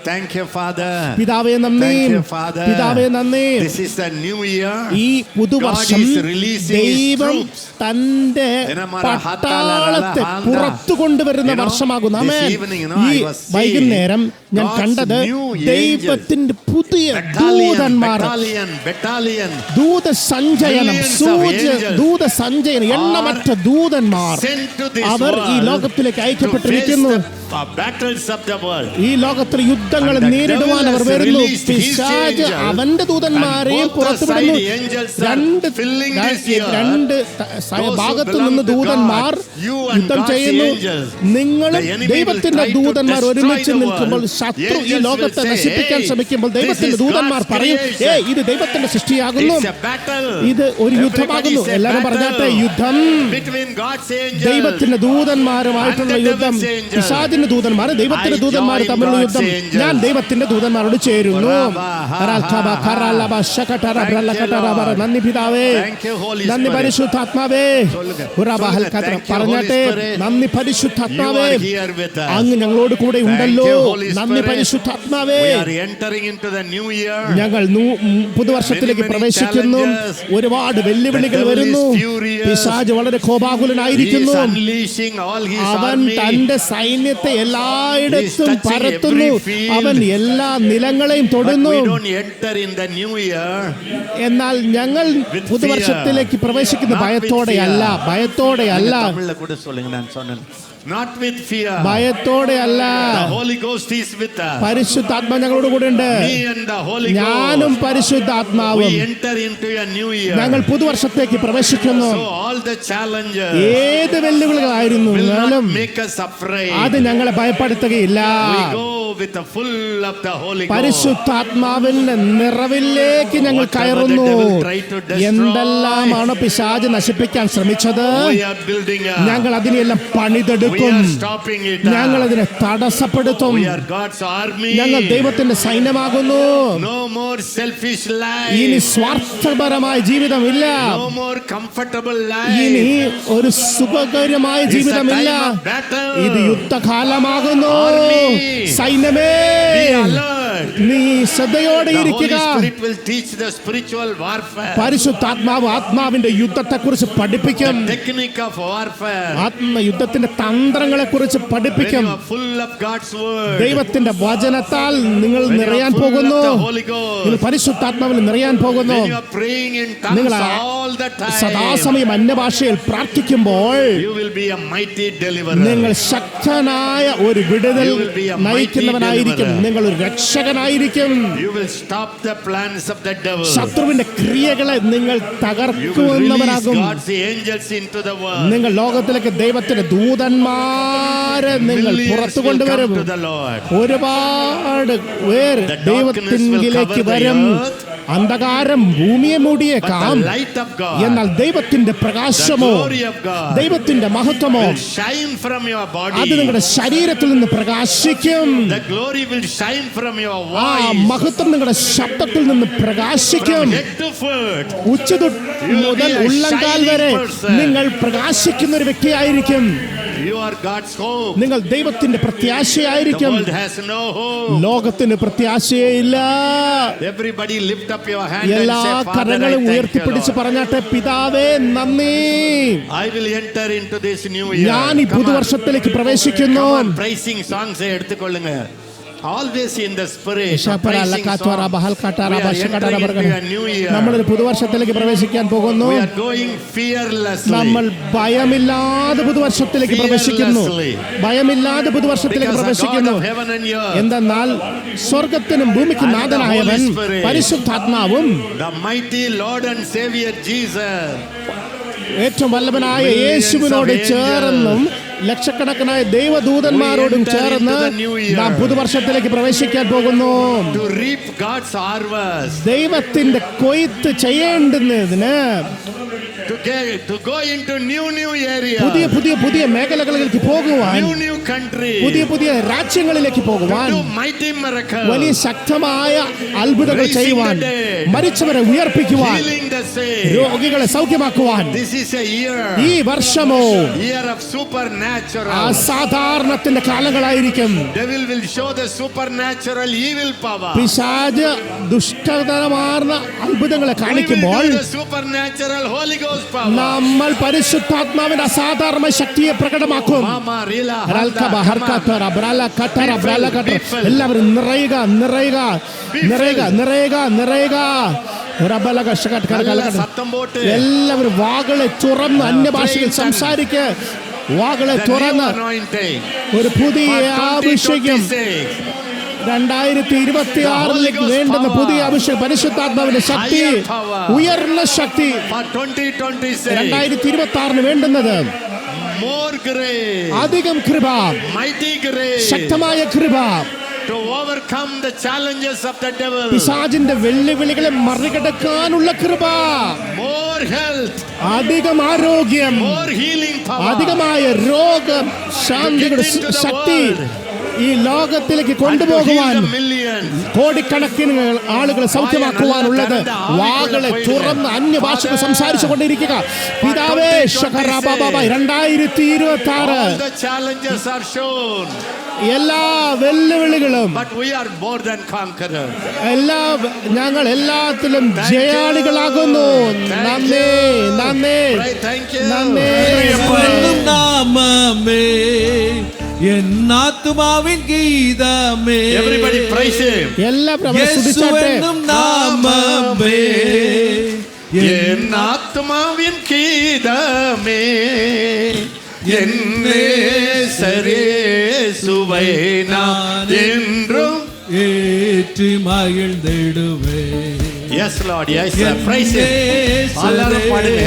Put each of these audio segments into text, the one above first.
Thank you, Father. പിതാവേ നന്ദി. Thank you, Father. പിതാവേ നന്ദി. This is the new year. ഈ പുതുവർഷം God is releasing His ദൈവം troops. തന്റെ പട്ടാളത്തെ പുറത്തു കൊണ്ടുവരുന്ന വർഷമാകുന്നു. ആമേൻ. ഈ വൈകുന്നേരം ഞാൻ കണ്ടത് ദൈവത്തിന്റെ പുതിയ ദൂതന്മാർ, ദൂതസഞ്ചയനം, ദൂതസഞ്ചയനം, എണ്ണമറ്റ ദൂതന്മാർ അവർ ഈ ലോകത്തിലേക്ക് അയക്കപ്പെട്ടിരിക്കുന്നു. ഈ ലോകത്തിലെ യുദ്ധങ്ങൾ നേരിടുവാൻ അവർ വരുന്നു. പിശാച് അവന്റെ ദൂതന്മാരെയും പുറത്തുവിടുന്നു. രണ്ട് ഭാഗത്തു നിന്ന് ദൂതന്മാർ യുദ്ധം ചെയ്യുന്നു. നിങ്ങളും ദൈവത്തിന്റെ ദൂതന്മാർ ഒരുമിച്ച് നിൽക്കുമ്പോൾ ശത്രു ഈ ലോകത്തെ നശിപ്പിക്കാൻ ശ്രമിക്കുമ്പോൾ ദൈവത്തിന്റെ ദൂതന്മാർ പറയും, ഇത് ദൈവത്തിന്റെ സൃഷ്ടിയാകുന്നു, ഇത് ഒരു യുദ്ധമാകുന്നു. എല്ലാവരും പറഞ്ഞാട്ടെ, യുദ്ധം ദൈവത്തിന്റെ ദൂതന്മാരുമായിട്ടുള്ള യുദ്ധം. പിശാചിന്റെ ദൂതന്മാർ ദൈവത്തിന്റെ ദൂതന്മാർ തമ്മിലുള്ള യുദ്ധം. ഞാൻ ദൈവത്തിന്റെ ദൂതന്മാരോട് ചേരുന്നു. നന്ദി പിതാവേ, നന്ദി പരിശുദ്ധാത്മാവേ. പറഞ്ഞാട്ടെ, നന്ദി പരിശുദ്ധാത്മാവേ, അങ്ങ് ഞങ്ങളോട് കൂടെ ഉണ്ടല്ലോ. നന്ദി പരിശുദ്ധാത്മാവേ. ഞങ്ങൾ പുതുവർഷത്തിലേക്ക് പ്രവേശിക്കുന്നു. ഒരുപാട് വെല്ലുവിളികൾ വരുന്നു. പിശാച് വളരെ കോപാകുലനായിരിക്കുന്നു. അവൻ തന്റെ സൈന്യത്തെ എല്ലായിടത്തും പരത്തുന്നു. അവൻ എല്ലാ നിലങ്ങളെയും തൊടുന്നു. എന്നാൽ ഞങ്ങൾ പുതുവർഷത്തിലേക്ക് പ്രവേശിക്കുന്ന ഭയത്തോടെയല്ല, ഭയത്തോടെയല്ല, not with fear. ഭയത്തോടെയല്ല. The Holy Ghost is with us. പരിശുദ്ധാത്മാവ് ഞങ്ങളോട് കൂടെ ഉണ്ട്. Me and the Holy Ghost. ഞാനും പരിശുദ്ധാത്മാവും we enter into a new year. ഞങ്ങൾ പുതുവർഷത്തേക്ക് പ്രവേശിക്കുന്നു. So all the challenges ഏത് വെല്ലുവിളികളായിരുന്നു അത് ഞങ്ങളെ ഭയപ്പെടുത്തുകയില്ല. we go with the full of the Holy Ghost. പരിശുദ്ധാത്മാവിന്റെ നിറവിലേക്ക് ഞങ്ങൾ കയറുന്നു. എന്തെല്ലാമാണ് പിശാച് നശിപ്പിക്കാൻ ശ്രമിച്ചത്, ഞങ്ങൾ അതിനെല്ലാം പണിതെടുക്കും. ഞങ്ങൾ അതിനെ തടസ്സപ്പെടുത്തും. ഞങ്ങൾ ദൈവത്തിന്റെ സൈന്യമാകുന്നു. ഇനി സ്വാർത്ഥപരമായ ജീവിതമില്ല. ഇനി ഒരു സുഖകരമായ ജീവിതമില്ല. ഇത് യുദ്ധകാലമാകുന്നു. സൈന്യമേ, നീ ശ്രദ്ധയോടെ ഇരിക്കുക. പരിശുദ്ധാത്മാവ് ആത്മാവിന്റെ യുദ്ധത്തെ കുറിച്ച് പഠിപ്പിക്കും. ആത്മയുദ്ധത്തിന്റെ തന്ത്രങ്ങളെ കുറിച്ച് പഠിപ്പിക്കും. ദൈവത്തിന്റെ വചനത്താൽ നിങ്ങൾ നിറയാൻ പോകുന്നു. നിങ്ങൾ പരിശുദ്ധാത്മാവിൽ നിറയാൻ പോകുന്നു. നിങ്ങൾ സദാസമയം അന്യഭാഷയിൽ പ്രാർത്ഥിക്കുമ്പോൾ നിങ്ങൾ ശക്തനായ ഒരു വിടുതൽ നയിക്കുന്നവനായിരിക്കും. നിങ്ങൾ ഒരു രക്ഷകനായിരിക്കും. ശത്രുവിന്റെ ക്രിയകളെ നിങ്ങൾ തകർക്കുന്നവരാകും. നിങ്ങൾ ലോകത്തിലേക്ക് ദൈവത്തിന്റെ ദൂതന്മാരെ നിങ്ങൾ പുറത്തു കൊണ്ടുവരും. ഒരുപാട് പേർ ദൈവത്തിലേക്ക് വരും. അന്ധകാരം ഭൂമിയെ മൂടിയേക്കാം, എന്നാൽ ദൈവത്തിന്റെ പ്രകാശമോ ദൈവത്തിന്റെ മഹത്വമോ അത് നിങ്ങളുടെ ശരീരത്തിൽ നിന്ന് പ്രകാശിക്കും. ആ മഹത്വം നിങ്ങളുടെ ശബ്ദത്തിൽ നിന്ന് പ്രകാശിക്കും. ഉച്ചതൊട്ട് മുതൽ ഉള്ളങ്കാൽ വരെ നിങ്ങൾ പ്രകാശിക്കുന്ന ഒരു വ്യക്തിയായിരിക്കും. നിങ്ങൾ ദൈവത്തിന്റെ പ്രത്യാശയായിരിക്കും. ലോകത്തിന് പ്രത്യാശയില്ല. എല്ലാ കരങ്ങളും ഉയർത്തിപ്പിടിച്ച് പറഞ്ഞാട്ടെ, പിതാവേ നന്ദി, ഞാൻ ഈ പുതുവർഷത്തിലേക്ക് പ്രവേശിക്കുന്നു. Always in the spirit. നമ്മൾ പുതുവർഷത്തിലേക്ക് പ്രവേശിക്കാൻ പോകുന്നു. നമ്മൾ ഭയമില്ലാതെ പുതുവർഷത്തിലേക്ക് പ്രവേശിക്കുന്നു. ഭയമില്ലാതെ പുതുവർഷത്തിലേക്ക് പ്രവേശിക്കുന്നു. എന്തെന്നാൽ സ്വർഗത്തിനും ഭൂമിക്കും നാഥനായവൻ പരിശുദ്ധാത്മാവും ഏറ്റവും വല്ലഭനായ യേശുവിനോട് ചേർന്നും ലക്ഷക്കണക്കിനായ ദൈവദൂതന്മാരോടും ചേർന്ന് നാം പുതുവർഷത്തിലേക്ക് പ്രവേശിക്കാൻ പോകുന്നു. ദൈവത്തിന്റെ കൊയ്ത്ത് ചെയ്യേണ്ടുന്നതിന് to go into new area, പുതിയ മേഖലകളിലേക്ക് പോകുവാൻ, new country, പുതിയ രാജ്യങ്ങളിലേക്ക് പോകുവാൻ, do mighty miracles, വലിയ ശക്തമായ അത്ഭുതങ്ങൾ ചെയ്യുവാൻ, മരിച്ചവരെ ഉയർപ്പിക്കുവാൻ, healing the sick. രോഗികളെ സൗഖ്യമാക്കുവാൻ. This is a year വർഷമോ year of supernatural. അസാധാരണത്തിന്റെ കാലങ്ങളായിരിക്കും. Devil will show the supernatural evil power. പിശാച് ദുഷ്ടതരമാർന്ന അത്ഭുതങ്ങളെ കാണിക്കുമ്പോൾ the supernatural Holy Ghost power. നമ്മൾ പരിശുദ്ധാത്മാവിന്റെ അസാധാരണ ശക്തിയെ പ്രകടമാക്കും. Mama rila എല്ലാവരും നിറയുക. എല്ലാവരും വാകളെ തുറന്ന് അന്യഭാഷയിൽ സംസാരിക്കുക. വാകളെ തുറന്ന് ഒരു പുതിയ അഭിഷേകം 2026 വേണ്ടുന്ന പുതിയ അഭിഷേകം, പരിശുദ്ധാത്മാവിന്റെ ശക്തി, ഉയർന്ന ശക്തി 2026 വേണ്ടുന്നത്. അധികം കൃപ, ശക്തമായ കൃപ, to overcome the challenges of the devil. പിശാചിന്റെ വെല്ലുവിളികളെ മറികടക്കാനുള്ള കൃപ, more health, അധികം ആരോഗ്യം, more healing power, അധികമായ രോഗം ശാന്തിയുടെ ശക്തി ഈ ലോകത്തിലേക്ക് കൊണ്ടുപോകുവാൻ, കോടിക്കണക്കിന് ആളുകളെ സൗഖ്യമാക്കുവാനുള്ളത്. വാകളെ തുറന്ന് അന്യഭാഷകൾ സംസാരിച്ചു കൊണ്ടിരിക്കുക. പിതാവേ 2026 എല്ലാ വെല്ലുവിളികളും, ഞങ്ങൾ എല്ലാത്തിലും ജയാളികളാകുന്നു. നന്ദി. എന്നാത്മാവിൻ ഗീതമേ, everybody praise him. എല്ലാവരും സ്തുതിച്ചാട്ടെ. നാമമേ എന്നാത്മാവിൻ ഗീതമേ, എന്നേശരേസുവേ நான் என்றும் ஏற்றி மகிழ்ந்திடுவே. Yes Lord, yes sir, praise him.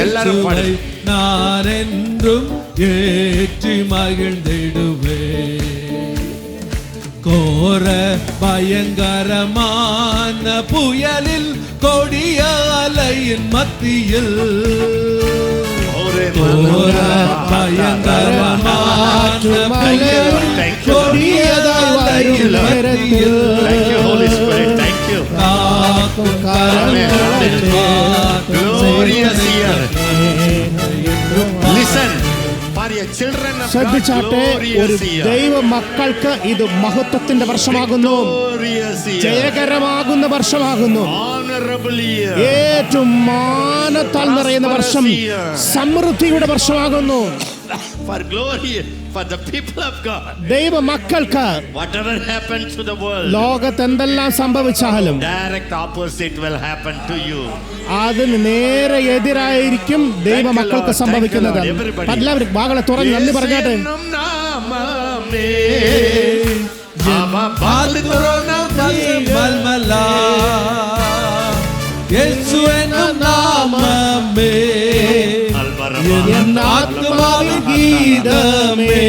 எல்லாரும் பாடுங்க. நான் என்றும் ஏற்றி மகிழ்ந்திடுவே. கோர பயங்கரமான புயலில், கொடிய அலையின் மத்தியில், கோர பயங்கரமான புயல், கொடிய அலையின் மத்தியில், Thank you Holy Spirit, thank you. Glorious year. Listen, for your children of God, ശ്രദ്ധിച്ചാട്ടെ, ഒരു glorious year. ദൈവ മക്കൾക്ക് ഇത് മഹത്വത്തിന്റെ വർഷമാകുന്നു, Glorious year. ജയകരമാകുന്ന വർഷമാകുന്നു, Honorable year. ഏറ്റവും മാനത്താൽ നിറയുന്ന വർഷം, സമൃദ്ധിയുടെ വർഷമാകുന്നു. For glory, for the people of God. ദൈവ മക്കൾക്ക് Whatever happens to the world, ലോകത്ത് എന്തെല്ലാം സംഭവിച്ചാലും direct opposite will happen to you. അതിന് നേരെ എതിരായിരിക്കും ദൈവ മക്കൾക്ക് സംഭവിക്കുന്നത്. എല്ലാവരും വാകളെ തുറന്ന് നന്ദി പറഞ്ഞാട്ടെ. യേശു എന്നും നാമമേ, എന്നാത്മാവിൻ ഗീതമേ,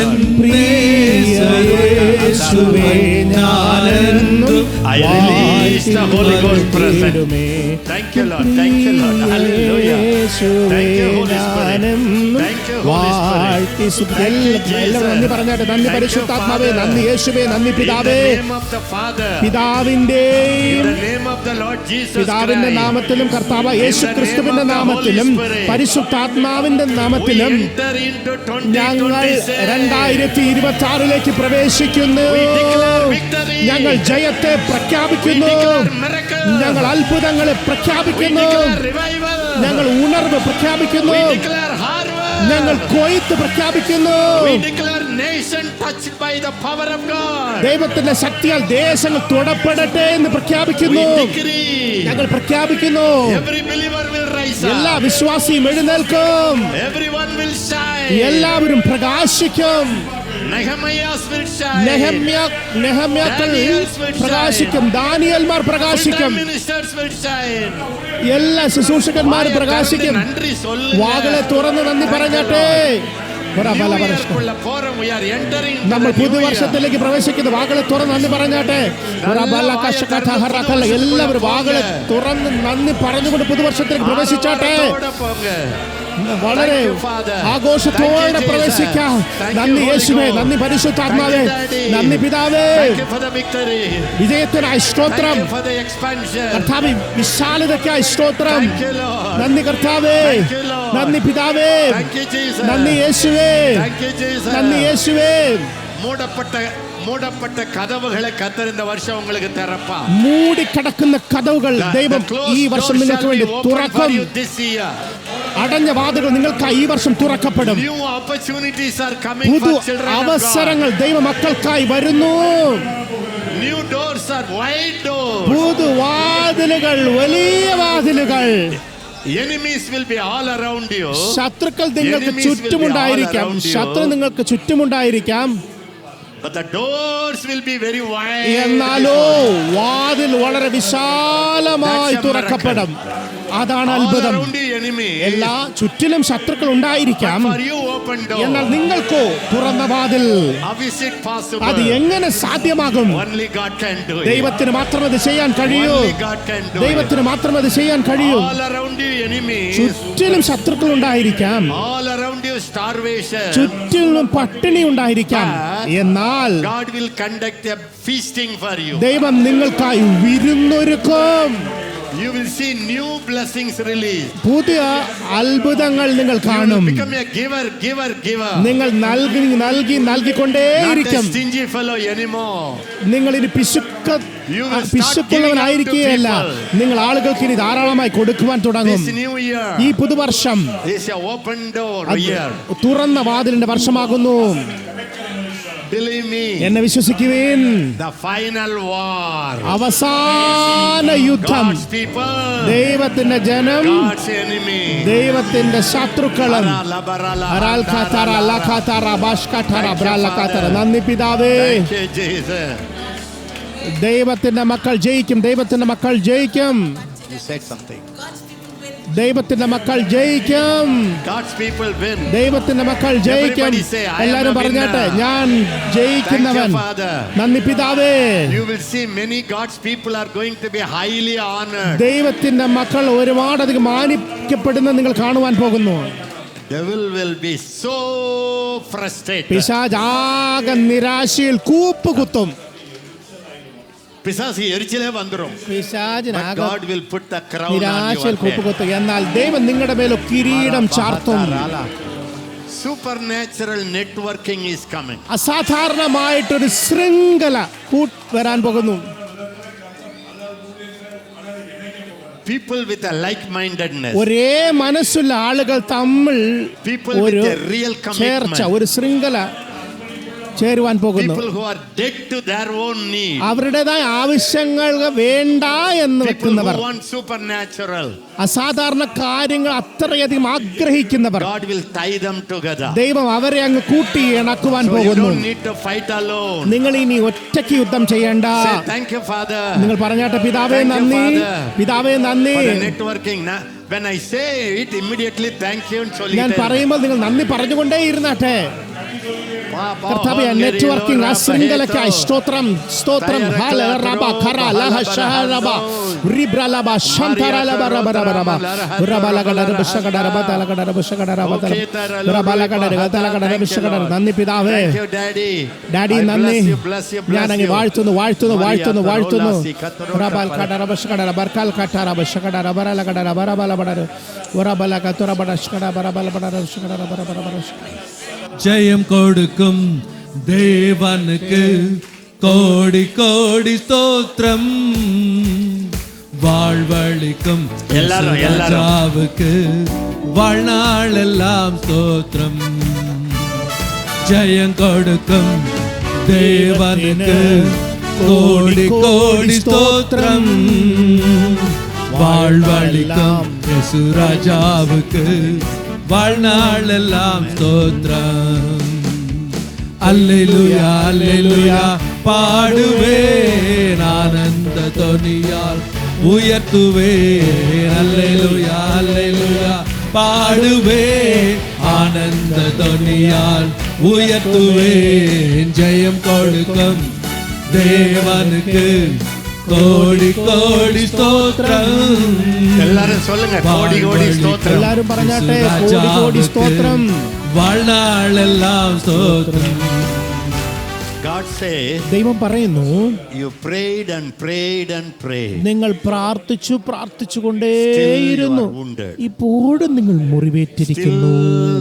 എൻ പ്രിയ യേശുവേ ഞാനെന്നും I release the Holy Ghost presence. Thank you Lord, thank you Lord, hallelujah. Thank you Holy Spirit, thank you Holy Spirit. എല്ലാവരും നന്ദി പറഞ്ഞാട്ടെ. നന്ദി പരിശുദ്ധാത്മാവേ, നന്ദി യേശുവേ, നന്ദി പിതാവേ. പിതാവിന്റെയും പിതാവിന്റെ നാമത്തിലും കർത്താവ് യേശു ക്രിസ്തുവിന്റെ നാമത്തിലും പരിശുദ്ധാത്മാവിന്റെ നാമത്തിലും ഞങ്ങൾ 2026 പ്രവേശിക്കുന്നു. ഞങ്ങൾ ജയത്തെ പ്രഖ്യാപിക്കുന്നു. ഞങ്ങൾ അത്ഭുതങ്ങളെ പ്രഖ്യാപിക്കുന്നു. ഞങ്ങൾ ഉണർവ് പ്രഖ്യാപിക്കുന്നു. ഞങ്ങൾ കൊയ്ത്ത് പ്രഖ്യാപിക്കുന്നു. ദൈവത്തിന്റെ ശക്തിയാൽ ദേശങ്ങൾ തൊടപ്പെടട്ടെ എന്ന് പ്രഖ്യാപിക്കുന്നു. ഞങ്ങൾ പ്രഖ്യാപിക്കുന്നു. എല്ലാ വിശ്വാസിയും എഴുന്നേൽക്കും. എല്ലാവരും പ്രകാശിക്കും. നെഹമ്യാക്കൾ പ്രകാശിക്കും. ദാനിയേൽമാർ പ്രകാശിക്കും. എല്ലാ ശുശ്രൂഷകന്മാരും പ്രകാശിക്കും. വാകളെ തുറന്ന് നന്ദി പറഞ്ഞാട്ടെ. നമ്മൾ പുതുവർഷത്തിലേക്ക് പ്രവേശിക്കുന്ന വാകളെ തുറന്ന് നന്ദി പറഞ്ഞാട്ടെ. എല്ലാവരും വാകളെ തുറന്ന് നന്ദി പറഞ്ഞുകൊണ്ട് പുതുവർഷത്തിലേക്ക് പ്രവേശിച്ചാട്ടെ. വളരെ ആഘോഷത്തോടെ പ്രവേശിക്കാം. നന്ദി യേശുവേ, നന്ദി പരിശുദ്ധാത്മാവേ, നന്ദി പിതാവേ. വിജയത്തിനായി സ്തോത്രം കർത്താവേ, വിശാലതയ്ക്കായി സ്തോത്രം. നന്ദി കർത്താവേ, നന്ദി പിതാവേ, നന്ദി യേശുവേ, നന്ദി യേശുവേ. മൂടപ്പെട്ട കതവുകളെ കർത്തർ இந்த வருஷம் உங்களுக்கு திறப்பா. മൂടിക്കിടക്കുന്ന കതവുകൾ ദൈവം ഈ വർഷം നിങ്ങൾക്ക് വേണ്ടി തുറക്കും. അടഞ്ഞ വാതിലുകൾ നിങ്ങൾക്കായി ഈ വർഷം തുറക്കപ്പെടും. പുതു അവസരങ്ങൾ ദൈവമക്കൾക്കായി വരുന്നു. പുതു വാതിലുകൾ, വലിയ വാതിലുകൾ. ശത്രുക്കൾ നിങ്ങൾക്ക് ചുറ്റുമുണ്ടായിരിക്കാം. ശത്രു നിങ്ങൾക്ക് ചുറ്റുമുണ്ടായിരിക്കാം. But the doors will be very wide. എന്നാലോ വാതിൽ വളരെ വിശാലമായി തുറക്കപ്പെടും. അതാണ് അത്ഭുതം. എല്ലാ ചുറ്റിലും ശത്രുക്കൾ ഉണ്ടായിരിക്കാം, എന്നാൽ നിങ്ങൾക്കോ തുറന്ന വാതിൽ. അത് എങ്ങനെ സാധ്യമാകും? ദൈവത്തിന് മാത്രം അത് ചെയ്യാൻ കഴിയൂ. ദൈവത്തിന് മാത്രം അത് ചെയ്യാൻ കഴിയൂ. ചുറ്റിലും ശത്രുക്കൾ ഉണ്ടായിരിക്കാം, ചുറ്റിലും പട്ടിണി ഉണ്ടായിരിക്കാം, എന്നാൽ ദൈവം നിങ്ങൾക്കായി വിരുന്നൊരുക്കും. You will see new blessings released. പുതിയ അത്ഭുതങ്ങൾ നിങ്ങൾ കാണും. You become a giver. നിങ്ങൾ നൽകിക്കൊണ്ടേയിരിക്കും. Not a stingy fellow anymore. നിങ്ങൾ ഇനി പിശുക്കുള്ളവനായിരിക്കുകയല്ല. നിങ്ങൾ ആളുകൾക്ക് ഇനി ധാരാളമായി കൊടുക്കുവാൻ തുടങ്ങും. ഈ പുതുവർഷം തുറന്ന വാതിലിന്റെ വർഷമാകുന്നു. Believe me. എന്നെ വിശ്വസിക്കുവിൻ. The final war. അവസാന യുദ്ധം. ദൈവത്തിന്റെ ജനം, ദൈവത്തിന്റെ ശത്രുക്കളും. നന്ദി പിതാവേ. ദൈവത്തിന്റെ മക്കൾ ജയിക്കും. ദൈവത്തിന്റെ മക്കൾ ജയിക്കും. You said something. ദൈവത്തിന്റെ മക്കൾ ജയിക്കും. ദൈവത്തിന്റെ മക്കൾ ജയിക്കും. എല്ലാവരും പറഞ്ഞാട്ടെ, ഞാൻ ജയിക്കുന്നവൻ. നന്ദി പിതാവേ. ദൈവത്തിന്റെ മക്കൾ ഒരുപാടധികം മാനിക്കപ്പെടുന്ന നിങ്ങൾ കാണുവാൻ പോകുന്നു. പിശാചാകെ നിരാശയിൽ കൂപ്പുകുത്തും. നിരാശയിൽ കൂപ്പുകുത്തും. എന്നാൽ ദൈവം നിങ്ങളുടെ മേലെ കിരീടം ചാർത്തും. Supernatural networking is coming. അസാധാരണമായിട്ടൊരു ശൃംഖല വരാൻ പോകുന്നു. People with a like-mindedness. ഒരേ മനസ്സുള്ള ആളുകൾ തമ്മിൽ ഒരു ചേർച്ച, ഒരു ശൃംഖല ചേരുവാൻ പോകുന്നു. അവരുടേതായ ആവശ്യങ്ങൾ വേണ്ട എന്ന് വെക്കുന്നവർ, അസാധാരണ കാര്യങ്ങൾ അത്രയധികം ആഗ്രഹിക്കുന്നവർ, ദൈവം അവരെ അങ്ങ് കൂട്ടി ഇണക്കുവാൻ പോകുന്നു. നിങ്ങൾ ഇനി ഒറ്റയ്ക്ക് യുദ്ധം ചെയ്യേണ്ട. നിങ്ങൾ പറഞ്ഞാട്ടെ, പിതാവേ നന്ദി, പിതാവേ നന്ദി. ഞാൻ പറയുമ്പോൾ നിങ്ങൾ നന്ദി പറഞ്ഞുകൊണ്ടേ ഇരുന്നാട്ടെ. കർത്താവേ, നെറ്റ്വർക്കിംഗ് ആ ശൃംഖലയ്ക്കായി സ്തോത്രം, സ്തോത്രം. നന്ദി പിതാവേ. ഡാഡി നന്ദി. ഞാൻ അങ്ങ് വാഴ്ത്തുന്നു, വാഴ്ത്തുന്നു, വാഴ്ത്തുന്നു, വാഴ്ത്തുന്നു. ஜெயம் கொடுக்கும் தேவனுக்கு கோடி கோடி ஸ்தோத்திரம். வாழ்வழிக்கும் ராஜாவுக்கு வாழ்நாளெல்லாம் ஸ்தோத்திரம். ஜெயம் கொடுக்கும் தேவனுக்கு கோடி கோடி ஸ்தோத்திரம். வாழ்வழிக்கும் இயேசு ராஜாவுக்கு வாழ்நாளெல்லாம் ஸ்தோத்திரம். அல்லேலூயா அல்லேலூயா பாடுவேன், ஆனந்த தொனியால் உயர்த்துவேன். அல்லேலூயா அல்லேலூயா பாடுவேன், ஆனந்த ആനന്ദ ധ്വനിയാൽ ഉയർത്തുവേൻ ജയം കൊടുക്കും ദേവനുക്ക് കോടി കോടി സ്തോത്രം. എല്ലാരും சொல்லுங்க கோடி கோடி ஸ்தோத்திரம். എല്ലാരും പറഞ്ഞാട്ടെ കോടി കോടി സ്തോത്രം. வாழ்நாளெல்லாம் സ്തോത്രം. God says, ദൈവം പറയുന്നു, you prayed and prayed and prayed. നിങ്ങൾ പ്രാർത്ഥിച്ചുകൊണ്ടേയിരുന്നു, Still you are wounded. ഇപ്പോഴും നിങ്ങൾ മുറിവേറ്റിരിക്കുന്നു,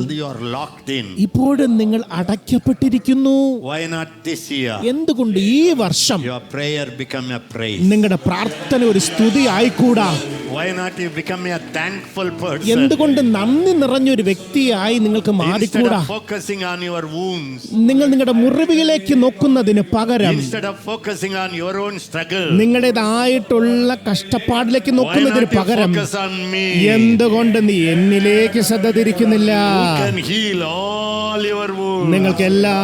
Still you are locked in. ഇപ്പോഴും നിങ്ങൾ അടയ്ക്കപ്പെട്ടിരിക്കുന്നു. Why not this year? എന്തുകൊണ്ട് ഈ വർഷം Your prayer become a praise. നിങ്ങളുടെ പ്രാർത്ഥന ഒരു സ്തുതി ആയിക്കൂടാ? Why not you become a thankful person? എന്തുകൊണ്ട് നന്ദി നിറഞ്ഞൊരു വ്യക്തിയായി നിങ്ങൾക്ക് Instead മാറിക്കൂടാ? of focusing on your wounds, നിങ്ങൾ നിങ്ങളുടെ മുറിവുകളിലേക്ക് നോക്കുന്നതിന് പകരം, instead of focusing on your own struggle, നിങ്ങളുടേതായിട്ടുള്ള കഷ്ടപ്പാടിലേക്ക് why നോക്കുന്നതിന് not you പകരം focus on me? എന്തുകൊണ്ട് നീ എന്നിലേക്ക് ശ്രദ്ധ തിരിക്കുന്നില്ല? Who can heal all your wounds? നിങ്ങൾക്ക് എല്ലാ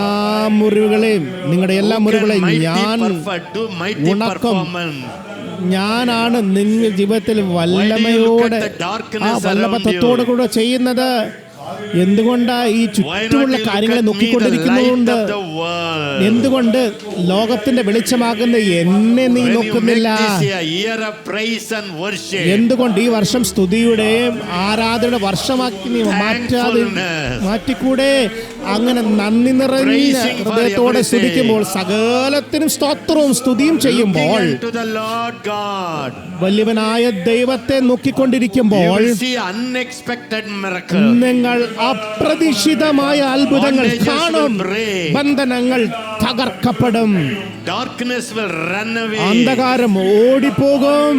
മുറിവുകളെയും, നിങ്ങളുടെ എല്ലാ Who can മുറിവുകളെയും mighty ഞാൻ perfect, do mighty ഉണക്കും. performance? ഞാനാണ് നിങ്ങൾ ജീവിതത്തിൽ Why do you വല്ലമയോടെ look at the darkness ആ around വല്ലഭത്തോടു you? കൂടെ ചെയ്യുന്നത്? എന്തുകൊണ്ടാ ഈ Why not ചുറ്റുമുള്ള you കാര്യങ്ങളെ look at me, the നോക്കിക്കൊണ്ടിരിക്കുന്നതുകൊണ്ട്? light of the world? എന്തുകൊണ്ട് ലോകത്തിന്റെ വെളിച്ചമാകുന്ന എന്നെ നീ When you make നോക്കുന്നില്ല? this a year of praise and worship, എന്തുകൊണ്ട് ഈ വർഷം സ്തുതിയുടെയും ആരാധനയുടെ വർഷമാക്കി നീ മാറ്റാതെ മാറ്റിക്കൂടെ? അങ്ങനെ നന്ദി നിറഞ്ഞ Praising for ഹൃദയത്തോടെ everything. സ്തുതിക്കുമ്പോൾ, സകലത്തിനും സ്തോത്രവും സ്തുതിയും ചെയ്യുമ്പോൾ, looking unto the Lord God, വലിയവനായ ദൈവത്തെ you നോക്കിക്കൊണ്ടിരിക്കുമ്പോൾ will see unexpected miracle. നിങ്ങൾ അപ്രതീക്ഷിതമായ അത്ഭുതങ്ങൾ Bondages കാണും. will break. ബന്ധനങ്ങൾ തകർക്കപ്പെടും. Darkness will run away. അന്ധകാരം ഓടിപ്പോകും.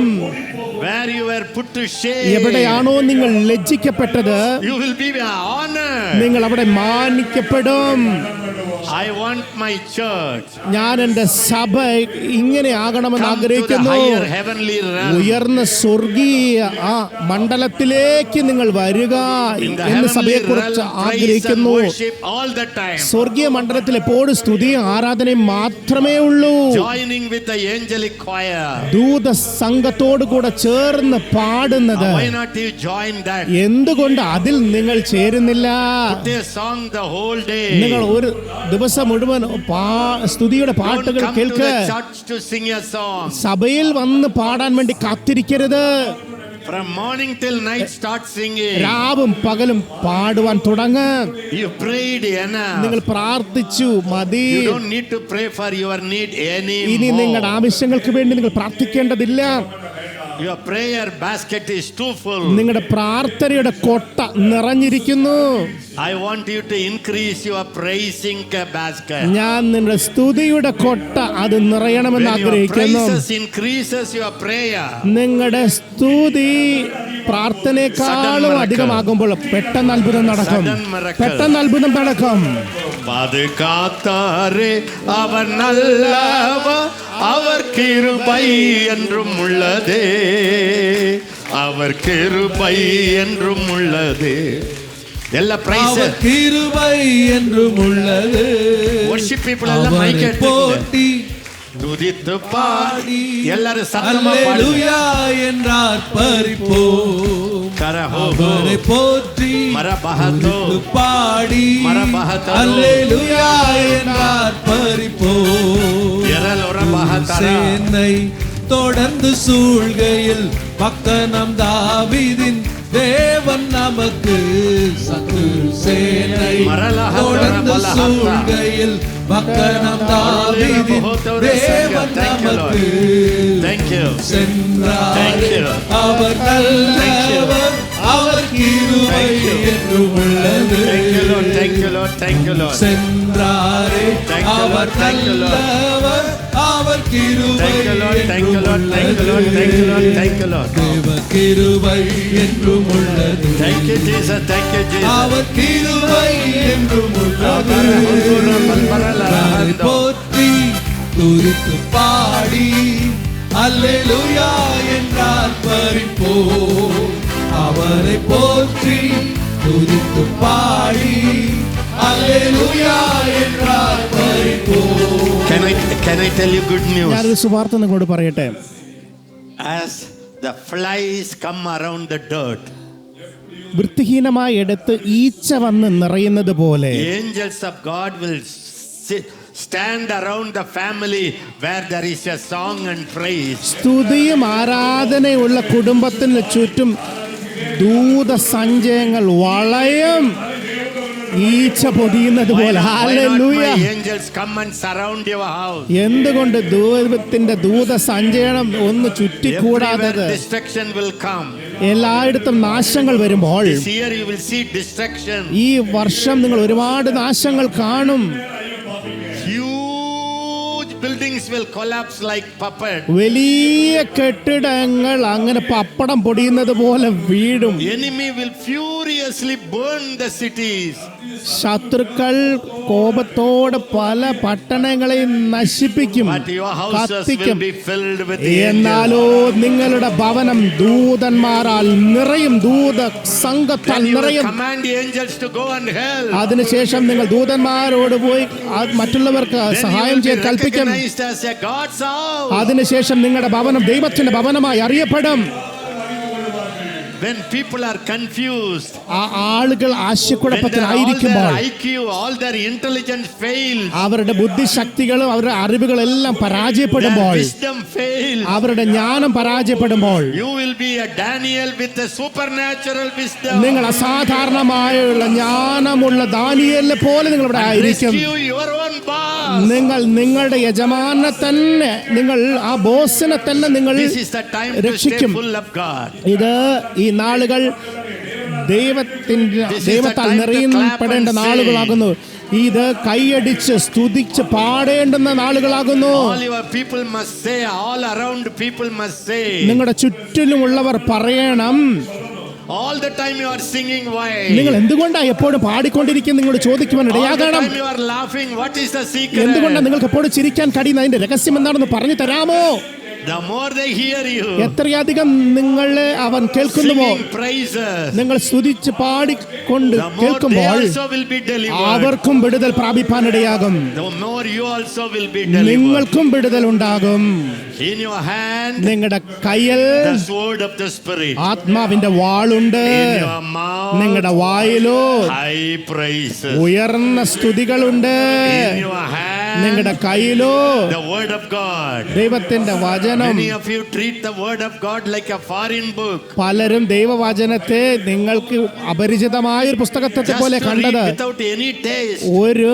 Where you were put to shame, എവിടെയാണോ നിങ്ങൾ ലജ്ജിക്കപ്പെട്ടത്, you will be honored. നിങ്ങൾ അവിടെ മാനിക്കപ്പെടും. I want my church ഞാൻ എൻ്റെ സഭ ഇങ്ങനെ ആകണമെന്ന് come to the ആഗ്രഹിക്കുന്നു. higher heavenly realm. ഉയർന്ന സ്വർഗീയ ആ മണ്ഡലത്തിലേക്ക് നിങ്ങൾ വരിക In the എന്ന് heavenly സഭയെക്കുറിച്ച് realm, praise and ആഗ്രഹിക്കുന്നു. worship all the time. സ്വർഗീയ മണ്ഡലത്തിൽ എപ്പോഴും സ്തുതിയും ആരാധനയും മാത്രമേ ഉള്ളൂ. Joining with the angelic choir. ദൂത സംഘത്തോടു കൂടെ ചേർന്ന് പാടുന്നത്. Why not you join that? എന്തുകൊണ്ട് അതിൽ നിങ്ങൾ ചേരുന്നില്ല? Put a song the whole day. നിങ്ങൾ ഒരു ദിവസം മുഴുവൻ സ്തുതിയുടെ Don't പാട്ടുകൾ come to കേൾക്ക്. the church to sing a song. സഭയിൽ വന്ന് പാടാൻ വേണ്ടി കാത്തിരിക്കരുത്. From morning till night start singing. രാവും പകലും പാടുവാൻ തുടങ്ങ്. You prayed നിങ്ങൾ enough. പ്രാർത്ഥിച്ചു മതി. You don't need to pray for your need ഇനി anymore. നിങ്ങളുടെ ആവശ്യങ്ങൾക്ക് വേണ്ടി നിങ്ങൾ പ്രാർത്ഥിക്കേണ്ടതില്ല. Your prayer basket is too full. നിങ്ങളുടെ പ്രാർത്ഥനയുടെ കൊട്ട നിറഞ്ഞിരിക്കുന്നു. I want you to increase your praising basket. ഞാൻ നിങ്ങളുടെ സ്തുതിയുടെ കൊട്ട അത് നിറയണമെന്ന് When your ആഗ്രഹിക്കുന്നു. praises increases your prayer, നിങ്ങളുടെ സ്തുതി പ്രാർത്ഥനയെക്കാളും അധികമാകുമ്പോൾ പെട്ടെന്ന് അത്ഭുതം നടക്കും. Sudden miracle. പെട്ടെന്ന് അത്ഭുതം നടക്കും. பாதுகாத்தாரே அவர் நல்லவர், அவர் கிருபை என்றும் உள்ளதே, அவர் கிருபை என்றும் உள்ளதே. எல்லா பிரைஸ் அவர் கிருபை என்றும் உள்ளது. worship people எல்லாம் மைக் அவரை எடுத்துங்க. போற்றி துதித்து பாடி எல்லாரும் சத்தமா பாடுங்க. அல்லேலூயா என்றார் பரிப்போம். கரஹோ அவரை போற்றி மரபஹதோ துதித்து பாடி மரபஹதோ அல்லேலூயா என்றார் பரிப்போம். எரலொரபஹதரா சேனை தொடர்ந்து சூழ்கையில் பக்கனம் தாவீதின் தேவன் நமக்கு சத்துரு சேனை தொடர்ந்து சூழ்கையில் பக்கனம் தாவீதின் தேவன் நமக்கு சென்றார். அவர் நல்லவர், அவர் கிருபை என்றும் உள்ளது. சென்றாரே அவர் நல்லவர், அவர் கிருபை என்றும் உள்ளது. தேவ கிருபை என்றும் உள்ளது. அவர் கிருபை என்றும் உள்ளது. அவரை போற்றி துதித்து பாடி அல்லேலூயா என்றார் பரிப்போம். அவரை போற்றி துதித்து பாடி அல்லேலூயா என்றார் பரிப்போம். Can I tell you good news? ഞാനൊരു സുവാർത്ത നിങ്ങളോട് പറയട്ടെ. As the flies come around the dirt, വൃത്തിഹീനമായി എടുത്ത് ഈച്ച വന്ന് നിറയുന്നത് പോലെ angels of God will stand around the family where there is a song and praise. സ്തുതിയും ആരാധനയുള്ള കുടുംബത്തിന് ചുറ്റും ദൂതസഞ്ചയങ്ങൾ വളയം ഈച്ച പൊതിയുന്നത് പോലെ. Hallelujah. Angels come and surround your house. എന്തുകൊണ്ട് ദൈവത്തിന്റെ ദൂതസഞ്ചയനം ഒന്ന് ചുറ്റിക്കൂടാതെ? Destruction will come. എല്ലായിടത്തും നാശങ്ങൾ വരുമ്പോൾ This year you will see destruction. ഈ വർഷം നിങ്ങൾ ഒരുപാട് നാശങ്ങൾ കാണും. Huge buildings will collapse like puppet. വലിയ കെട്ടിടങ്ങൾ അങ്ങനെ പപ്പടം പൊടിയുന്നത് പോലെ വീഴും. Enemy will furiously burn the cities. ശത്രുക്കൾ കോപത്തോടെ പല പട്ടണങ്ങളെയും നശിപ്പിക്കും, But your houses will കത്തിക്കും. be filled with എന്നാലോ നിങ്ങളുടെ ഭവനം ദൂതന്മാരാൽ നിറയും, ദൂത സംഘത്താൽ Then you will നിറയും. command the angels to go and help. അതിനുശേഷം നിങ്ങൾ ദൂതന്മാരോട് പോയി മറ്റുള്ളവർക്ക് Then you സഹായം will be ചെയ്യാൻ കൽപ്പിക്കും. recognized as a God's house. അതിനുശേഷം നിങ്ങളുടെ ഭവനം ദൈവത്തിന്റെ ഭവനമായി അറിയപ്പെടും. When people are confused, ആ ആളുകൾ when ആശയക്കുഴപ്പത്തിലായിരിക്കുമ്പോൾ, all their IQ, all their intelligence fails, അവരുടെ ബുദ്ധിശക്തികളും അവരുടെ അറിവുകളെല്ലാം their പരാജയപ്പെടുമ്പോൾ, wisdom fails, അവരുടെ ജ്ഞാനം പരാജയപ്പെടുമ്പോൾ, you will be a Daniel with a supernatural wisdom. നിങ്ങൾ അസാധാരണമായുള്ള ജ്ഞാനമുള്ള ദാനിയേലിനെ പോലെ നിങ്ങൾ ഇവിടെ ആയിരിക്കും. Rescue your own boss. നിങ്ങൾ നിങ്ങളുടെ യജമാനെ തന്നെ, നിങ്ങൾ ആ ബോസിനെ തന്നെ നിങ്ങൾ This is the time to stay രക്ഷിക്കും. full of God. ഇത് ഈ നാളുകൾ ദൈവത്താൽ നിറയപ്പെടേണ്ട നാളുകളാകുന്നു. ഇത് കൈയടിച്ച് സ്തുതിച്ച് പാടേണ്ടുന്ന നാളുകളാകുന്നു. All your people must say, all around people must say. നിങ്ങളുടെ ചുറ്റിലുമുള്ളവർ പറയണം. All the time you are singing, why? നിങ്ങൾ എന്തുകൊണ്ടാണ് എപ്പോഴും പാടിക്കൊണ്ടിരിക്കുന്നത് നിങ്ങളോട് ചോദിക്കുവാൻ All the ഇടയാകണം. time you are laughing, what is the secret? എന്തുകൊണ്ടാണ് നിങ്ങൾക്ക് എപ്പോഴും ചിരിക്കാൻ കഴിയുന്നത്? അതിന്റെ രഹസ്യം എന്താണെന്ന് പറഞ്ഞു തരാമോ? The more they hear you എത്രയധികം നിങ്ങളെ അവൻ കേൾക്കുന്നുവോ, singing praises, നിങ്ങൾ സ്തുതിച്ച് പാടിക്കൊണ്ട് the more they കേൾക്കുമ്പോൾ also will be delivered. അവർക്കും വിടുതൽ പ്രാപിപ്പാനിടയാകും. The more you also will be delivered. നിങ്ങൾക്കും വിടുതൽ ഉണ്ടാകും. In your hand, നിങ്ങളുടെ കയ്യിൽ the sword of the Spirit. ആത്മാവിന്റെ വാളുണ്ട്. In your mouth, നിങ്ങളുടെ വായിലോ high praises. ഉയർന്ന സ്തുതികളുണ്ട്. In your hand, നിങ്ങളുടെ കയ്യിലോ the word of God. ദൈവത്തിന്റെ വചനം. Many of you treat the word of God like a foreign book. പലരും ദൈവവചനത്തെ നിങ്ങൾക്ക് അപരിചിതമായ ഒരു പുസ്തകത്തെ Just പോലെ to read കണ്ടത്, without any taste. ഒരു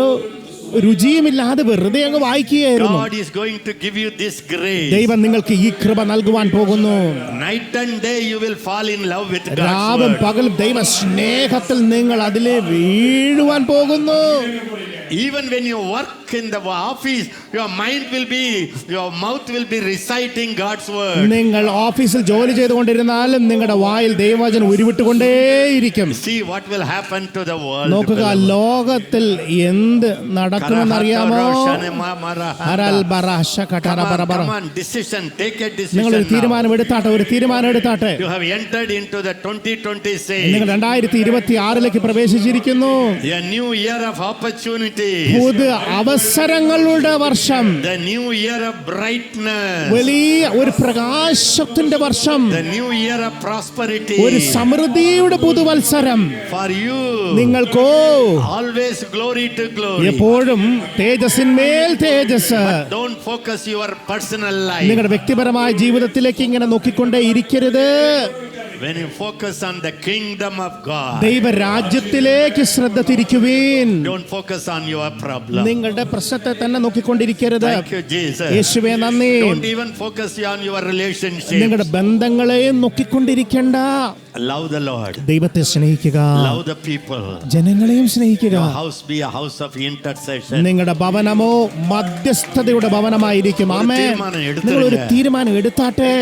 രുചിയുമില്ലാതെ വെറുതെ അങ്ങ് വായിക്കുകയായിരുന്നു. God is going to give you this grace. ദൈവം നിങ്ങൾക്ക് ഈ കൃപ നൽകുവാൻ പോകുന്നു. Night and day you will fall in love with God's രാവും word. പകലും ദൈവ സ്നേഹത്തിൽ നിങ്ങൾ അതിലെ വീഴുവാൻ പോകുന്നു. Even when you work in the office, your mouth will be reciting God's word. നിങ്ങൾ ഓഫീസിൽ ജോലി ചെയ്തുകൊണ്ടിരുന്നാലും നിങ്ങളുടെ വായിൽ ദൈവവചനം ഉരുവിട്ടുകൊണ്ടേയിരിക്കും. See what will happen to the world. നോക്കുക, ലോകത്തിൽ എന്ത് നടക്കുമെന്നറിയാമോ? Come on, decision. Take a decision നിങ്ങളൊരു now. തീരുമാനം എടുത്താട്ടെ. You have entered into the 2026. നിങ്ങൾ 2026 പ്രവേശിച്ചിരിക്കുന്നു. A new year of opportunity. പുതിയ അവസരങ്ങളുടെ വർഷം, The new year of brightness. വലിയ ഒരു പ്രകാശത്തിന്റെ വർഷം, The new year of prosperity. ഒരു സമൃദ്ധിയുടെ പുതുവത്സരം For you. നിങ്ങൾക്കോ Always glory to glory. എപ്പോഴും തേജസ്സിന്മേൽ തേജസ്. Don't focus your personal life. നിങ്ങളുടെ വ്യക്തിപരമായ ജീവിതത്തിലേക്ക് ഇങ്ങനെ നോക്കിക്കൊണ്ടേ ഇരിക്കരുത്. When you focus on the kingdom of God, ദൈവരാജ്യത്തിലേക്ക് ശ്രദ്ധ തിരിക്കുവീൻ. don't focus on your problem. നിങ്ങളുടെ പ്രശ്നത്തെ തന്നെ നോക്കിക്കൊണ്ടിരിക്കരുത്. Thank you, Jesus. യേശുവേ നന്ദി. Don't even focus on your relationship. നിങ്ങളുടെ ബന്ധങ്ങളെയും നോക്കിക്കൊണ്ടിരിക്കണ്ട. Love the Lord. ദൈവത്തെ സ്നേഹിക്കുക, Love the people. ജനങ്ങളെയും സ്നേഹിക്കുക. Your house be a house of intercession. നിങ്ങളുടെ ഭവനമോ മധ്യസ്ഥതയുടെ ഭവനമായിരിക്കും. ആമേൻ. നിങ്ങളൊരു തീരുമാനം എടുത്താട്ടെ.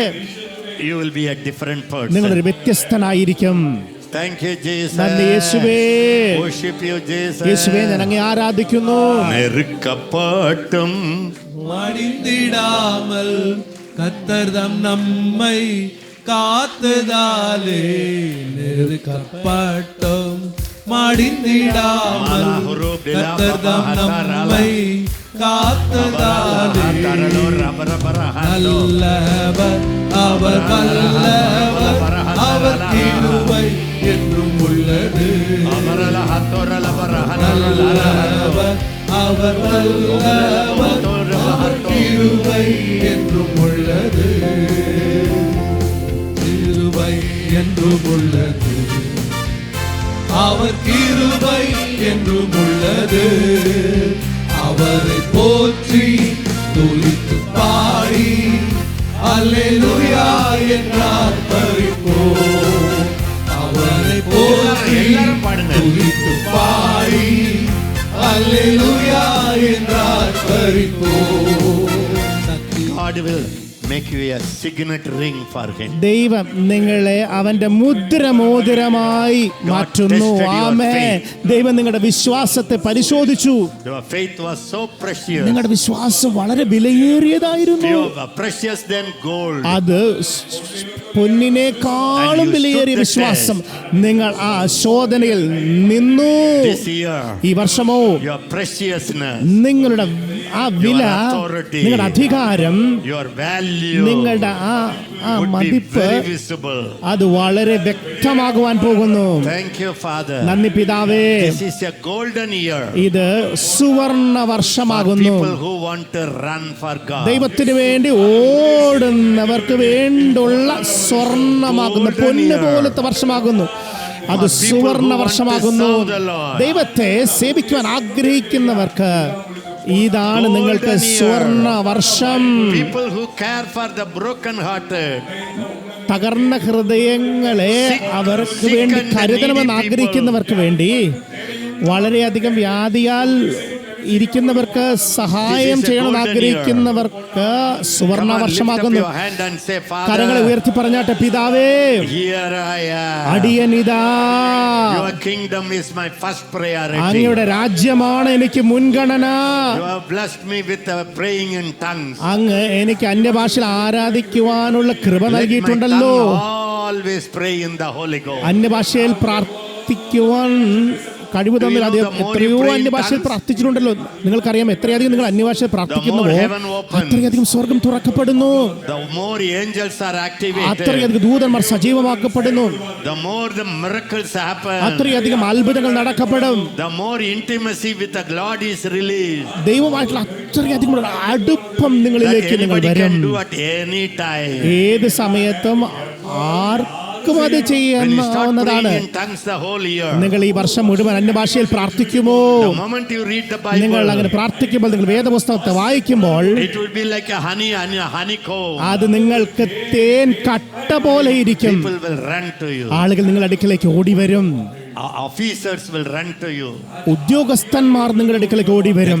You will be a different person. നിങ്ങളൊരു വ്യത്യസ്തനായിരിക്കും. Thank you, Jesus. നന്ദി യേശുവേ. Worship you, Jesus. യേശുവേ, ഞാൻ അങ്ങേ ആരാധിക്കുന്നു. നെരുക്കപ്പാട്ടും മടിந்திടാமல் கர்த்தர்தம் நம்மை காத்ததாலே நெருக்கப்பட்டோம் மடிந்திடாமல் கர்த்தர்தம் நம்மை காத்ததாலே நல்லவர் அவர் வல்லவர் அவர் கிருபை என்றும் உள்ளது. நல்லவர், அவர் நல்லவர், அவர் கிருபை என்றும் உள்ளது. கிருபை என்றும் உள்ளது. அவர் கிருபை என்றும் உள்ளது. அவரை போற்றி துதித்து பாடி அல்லேலூயா என்றார் பரிப்போம். அவரை போற்றி துதித்து பாடி அல்லேலூயா என்றார் பரிப்போம். God will make you a signet ring for him. ദൈവം നിങ്ങളെ അവന്റെ മുദ്രമോതിരമായി മാറ്റുന്നു. ആമേൻ. ദൈവം നിങ്ങളുടെ വിശ്വാസത്തെ പരിശോധിച്ചു. Your faith was so precious. നിങ്ങളുടെ വിശ്വാസം വളരെ വിലയേറിയതായിരുന്നു. Precious than gold. അത് പൊന്നിനേക്കാളും വിലയേറിയ വിശ്വാസം. നിങ്ങൾ ആ ശോധനയിൽ നിന്നു. ഈ വർഷമോ നിങ്ങളുടെ ആ വില, നിങ്ങളുടെ അധികാരം, നിങ്ങളുടെ ആ മതിപ്പ് അത് വളരെ വ്യക്തമാകുവാൻ പോകുന്നു. നന്ദി പിതാവേ. ഇത് സുവർണ വർഷമാകുന്നു. ദൈവത്തിന് വേണ്ടി ഓടുന്നവർക്ക് വേണ്ടുള്ള സ്വർണമാകുന്നു. പൊന്ന് പോലത്തെ വർഷമാകുന്നു. അത് സുവർണ വർഷമാകുന്നു. ദൈവത്തെ സേവിക്കുവാൻ ആഗ്രഹിക്കുന്നവർക്ക് ഇതാണ് നിങ്ങൾക്ക് സുവർണ വർഷം. തകർന്ന ഹൃദയങ്ങളെ അവർക്ക് വേണ്ടി കരുതണമെന്ന് ആഗ്രഹിക്കുന്നവർക്ക് വേണ്ടി, വളരെയധികം വ്യാധിയാൽ ഇരിക്കുന്നവർക്ക് സഹായം ചെയ്യണമെന്ന് ആഗ്രഹിക്കുന്നവർക്ക് സുവർണ വർഷമാകുന്നു. കരങ്ങളെ ഉയർത്തി പറഞ്ഞാട്ടെ, പിതാവേ, അടിയനിതാ, അങ്ങയുടെ രാജ്യമാണ് എനിക്ക് മുൻഗണന. അങ്ങ് എനിക്ക് അന്യഭാഷയിൽ ആരാധിക്കുവാനുള്ള കൃപ നൽകിയിട്ടുണ്ടല്ലോ. അന്യഭാഷയിൽ പ്രാർത്ഥിക്കുവാൻ കഴിവ് തമ്മിൽ അത് എത്രയോ അന്യഭാഷയിൽ പ്രാർത്ഥിച്ചിട്ടുണ്ടല്ലോ. നിങ്ങൾക്കറിയാം, എത്രയധികം നിങ്ങൾ അന്യഭാഷയിൽ പ്രാർത്ഥിക്കുന്നുവോ അത്രയധികം സ്വർഗം തുറക്കപ്പെടുന്നു. അത്രയധികം ദൂതന്മാർ സജീവമാക്കപ്പെടുന്നു. അത്രയധികം അത്ഭുതങ്ങൾ നടക്കപ്പെടും. ദൈവമായിട്ടുള്ള അത്രയധികം അടുപ്പം നിങ്ങളിലേക്ക് നിങ്ങൾ വരും. ഏത് സമയത്തും അത് ചെയ്യാവുന്നതാണ്. നിങ്ങൾ ഈ വർഷം മുഴുവൻ അന്യഭാഷയിൽ പ്രാർത്ഥിക്കുമോ? നിങ്ങൾ അങ്ങനെ പ്രാർത്ഥിക്കുമ്പോൾ, നിങ്ങൾ വേദപുസ്തകത്തെ വായിക്കുമ്പോൾ അത് നിങ്ങൾക്ക് തേൻ കട്ട പോലെ ഇരിക്കും. ആളുകൾ നിങ്ങളുടെ അടുക്കലേക്ക് ഓടി വരും. ഉദ്യോഗസ്ഥന്മാർ നിങ്ങളുടെ അടുക്കലേക്ക് ഓടി വരും.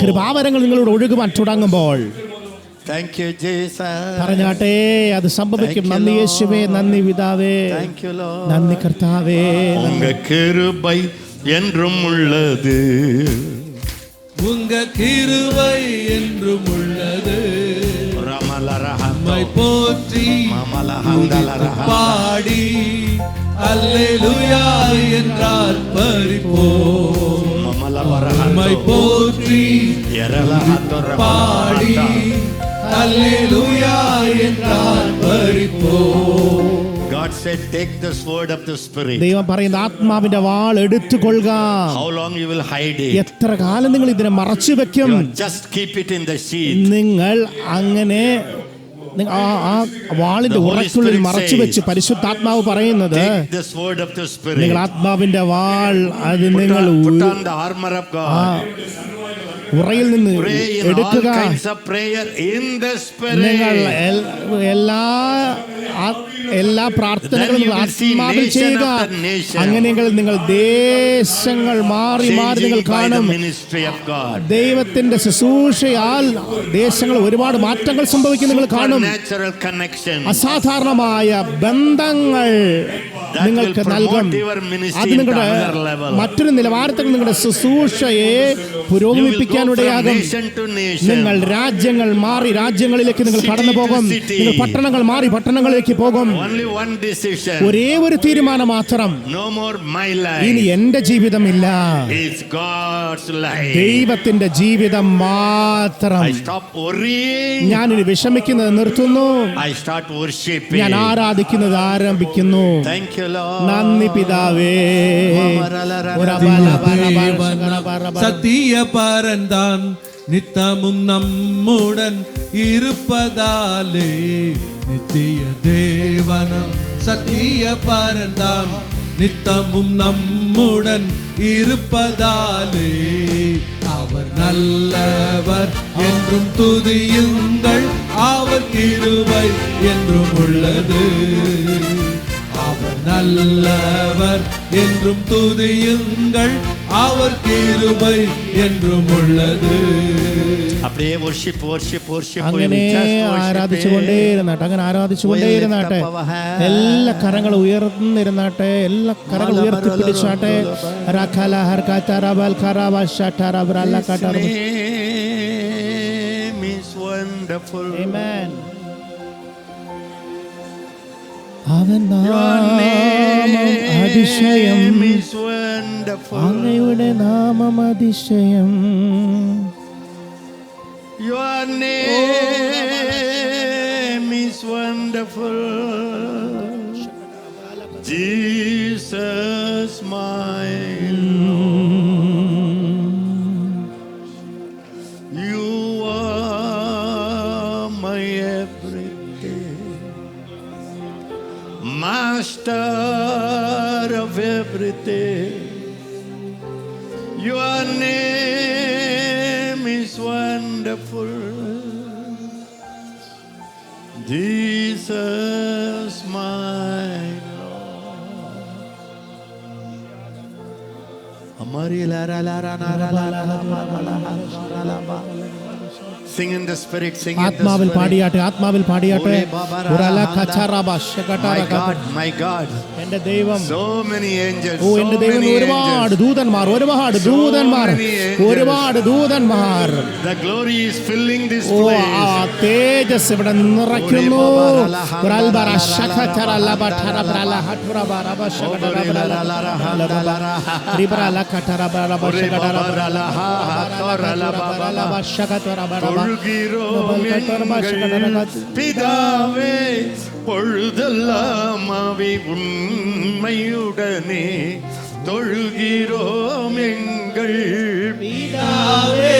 കൃപാവരങ്ങൾ നിങ്ങളോട് ഒഴുകുവാൻ തുടങ്ങുമ്പോൾ പറഞ്ഞാട്ടെ, അത് സംഭവിക്കും. നന്ദി യേശുവേ, നന്ദി പിതാവേ, നന്ദി കർത്താവേ. ഉങ്ക கிருபை என்றும் உள்ளது. உங்க கிருபை என்றும் உள்ளது. நம்மை போற்றி பாடி அல்லேலூயா என்றால் பரிப்போம். நம்மை போற்றி பாடி Hallelujah என்றால் பரிப்போம். God said, take the sword of the spirit. ദൈവം പറയുന്ന ആത്മാവിന്റെ വാൾ എടുത്തുകൊള്ളുക. How long you will hide it? എത്ര കാലം നിങ്ങൾ ഇതിനെ മറച്ചു വെക്കും? Just keep it in the sheath. നിങ്ങൾ അങ്ങനെ ആ വാളിന്റെ ഉറക്കുള്ളിൽ മറച്ചു വെച്ച് പരിശുദ്ധാത്മാവ് പറയുന്നത്, നിങ്ങൾ ആത്മാവിന്റെ വാൾ അത് നിങ്ങൾ ഉറയിൽ നിന്ന് എടുക്കുക. നിങ്ങൾ എല്ലാ പ്രാർത്ഥനകളും ആത്മാവിൽ ചെയ്യുക. അങ്ങനെയെങ്കിൽ നിങ്ങൾ ദേശങ്ങൾ മാറി മാറി നിങ്ങൾ കാണും. ദൈവത്തിന്റെ ശുശ്രൂഷയാൽ ദേശങ്ങൾ ഒരുപാട് മാറ്റങ്ങൾ സംഭവിക്കും നിങ്ങൾ കാണും. അസാധാരണമായ ബന്ധങ്ങൾ നിങ്ങൾക്ക് നൽകും. അത് നിങ്ങളുടെ മറ്റൊരു നിലവാരത്തിൽ നിങ്ങളുടെ ശുശ്രൂഷയെ പുരോഗമിപ്പിക്കാനിടയാകും. നിങ്ങൾ രാജ്യങ്ങൾ മാറി രാജ്യങ്ങളിലേക്ക് നിങ്ങൾ കടന്നു പോകും. നിങ്ങൾ പട്ടണങ്ങൾ മാറി പട്ടണങ്ങളിലേക്ക് പോകും. only one decision. ഒരേ ഒരു തീരുമാനം മാത്രം. No more my life. ഇനി എന്റെ ജീവിതമില്ല, It's God's life. ദൈവത്തിന്റെ ജീവിതം മാത്രം. I stop worrying. ഞാനിനി വിഷമിക്കുന്നത് നിർത്തുന്നു. I start worshiping. ഞാൻ ആരാധിക്കുന്നത് ആരംഭിക്കുന്നു. Thank you, Lord. നന്ദി പിതാവേ. சத்திய பரந்தான் நித்தமும் நம்முடன் இருப்பதாலே நித்திய தேவனம். சத்திய பரந்தான் நித்தமும் நம்முடன் இருப்பதாலே அவர் நல்லவர் என்றும் துதியுங்கள், அவர் கிருபை என்றும் உள்ளது. அவர் நல்லவர் என்றும் துதியுங்கள், அவர் கிருபை என்றும் உள்ளது. அப்படியே worship, worship, worship. അങ്ങനെ ആരാധിച്ചുകൊണ്ടേയിരുന്നാട്ടെ, അങ്ങനെ ആരാധിച്ചുകൊണ്ടേയിരുന്നാട്ടെ. എല്ലാ കരങ്ങളും ഉയർന്നിരുന്നാട്ടെ, എല്ലാ കരങ്ങളും ഉയർത്തിപ്പിടിച്ചാട്ടെ. അവൻ നാമം അതിശയം, അങ്ങയുടെ നാമം അതിശയം. Your name is wonderful, Jesus my Lord. You are my everything, Master of everything. Your name is wonderful, Jesus my Lord. Amari la la la la la la la la la. Sing in the spirit, sing in the ആത്മാവിൽ spirit. പാടിയാട്ടെ, ആത്മാവിൽ പാടിയാട്ടെ. My God, എന്റെ ദൈവം. so many angels, ഓ എന്റെ so ദൈവം, many ഒരുപാട് angels. ദൂതന്മാർ, ഒരുപാട് ദൂതന്മാർ, ഒരുപാട് ദൂതന്മാർ. The glory is filling this oh place. ആ തേജസ് ഇവിടെ നിറയ്ക്കുന്നു. பிதாவே பொழுதெல்லாம் அவை உண்மையுடனே தொழுகிறோம் எங்கள் பிதாவே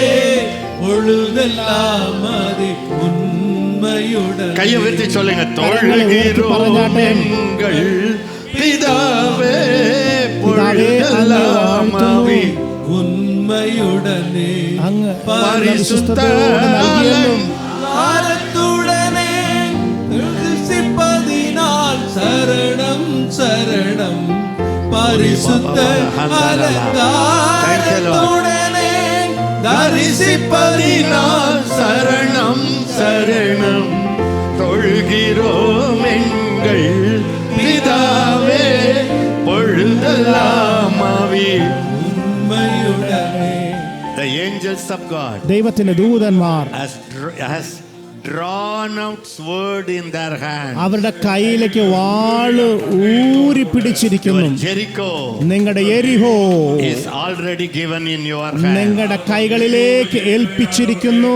பொழுதெல்லாம் அது உண்மையுடன். கையை உயர்த்தி சொல்லுங்க, தொழுகிறோம் எங்கள் பிதாவே பொழுதெல்லாம் அவை உண்மையுடனே பரிசுத்த ஆரத்துடனே தரிசிப்பதினால் சரணம் சரணம். பரிசுத்த அலங்காரத்துடனே தரிசிப்பதினால் சரணம் சரணம். தொழுகிறோம் எங்கள் பிதாவே பொழுதெல்லாம் அவை உண்மையுடனே. The angels of God ദൈവത്തിന്റെ ദൂതന്മാർ has drawn out sword in their hand. അവരുടെ കയ്യിലേക്ക് വാള് ഊരി പിടിച്ചിരിക്കുന്നു. Jericho നിങ്ങളുടെ യെരിഹോ is already given in your hand. നിങ്ങളുടെ കൈകളിലേക്ക് ഏൽപ്പിച്ചിരിക്കുന്നു.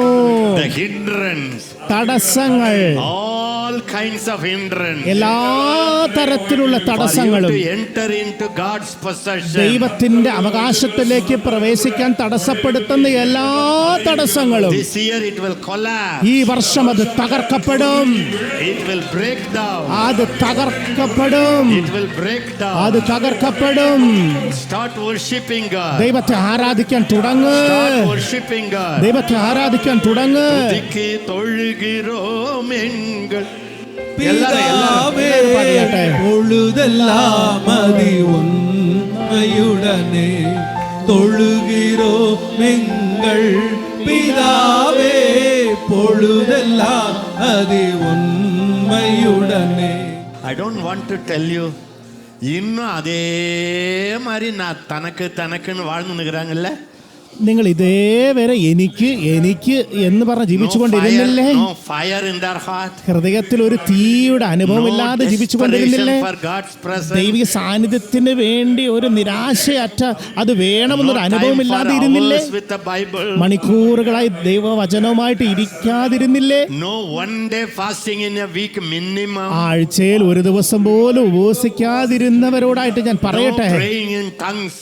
The hindrance, തടസ്സങ്ങൾ, all kinds of hindrance, എല്ലാ തരത്തിലുള്ള for you തടസ്സങ്ങളും to enter into God's possession. ദൈവത്തിന്റെ അവകാശത്തിലേക്ക് പ്രവേശിക്കാൻ തടസ്സപ്പെടുത്തുന്ന എല്ലാ തടസ്സങ്ങളും This year it will collapse. ഈ വർഷം അത് തകർക്കപ്പെടും. It will break down. അത് തകർക്കപ്പെടും. It will break down. അത് തകർക്കപ്പെടും. Start worshiping God. ദൈവത്തെ ആരാധിക്കാൻ തുടങ്ങ്. Start worshiping God. ദൈവത്തെ ആരാധിക്കാൻ തുടങ്ങ്. துதிக்கு தொழுகிறோம் எங்கள் பிதாவே பொழுதெல்லாம் அதி உண்மையுடனே தொழுகிறோம் எங்கள் பிதாவே பொழுதெல்லாம் அதி உண்மையுடனே. I don't want to tell you, இன்னும் அதே மாதிரி நான் தனக்குன்னு வாழ்ந்துக்கிறாங்கல்ல, നിങ്ങൾ ഇതേവരെ എനിക്ക് എന്ന് പറഞ്ഞ് ജീവിച്ചുകൊണ്ടിരുന്നില്ലേ? No fire in their heart. ഹൃദയത്തിൽ ഒരു തീയുടെ അനുഭവമില്ലാതെ ജീവിച്ചുകൊണ്ടിരുന്നില്ലേ? For God's presence. ദൈവിക സാന്നിധ്യത്തിന് വേണ്ടി ഒരു നിരാശയറ്റ അത് വേണമെന്നൊരു അനുഭവമില്ലാതെ ഇരുന്നില്ലേ? With the Bible. മണിക്കൂറുകളായി ദൈവവചനവുമായിട്ട് ഇരിക്കാതിരുന്നില്ലേ? No one day fasting in a week minimum. ആഴ്ചയിൽ ഒരു ദിവസം പോലും ഉപവസിക്കാതിരുന്നവരോടായിട്ട് ഞാൻ പറയട്ടെ, No praying in tongues.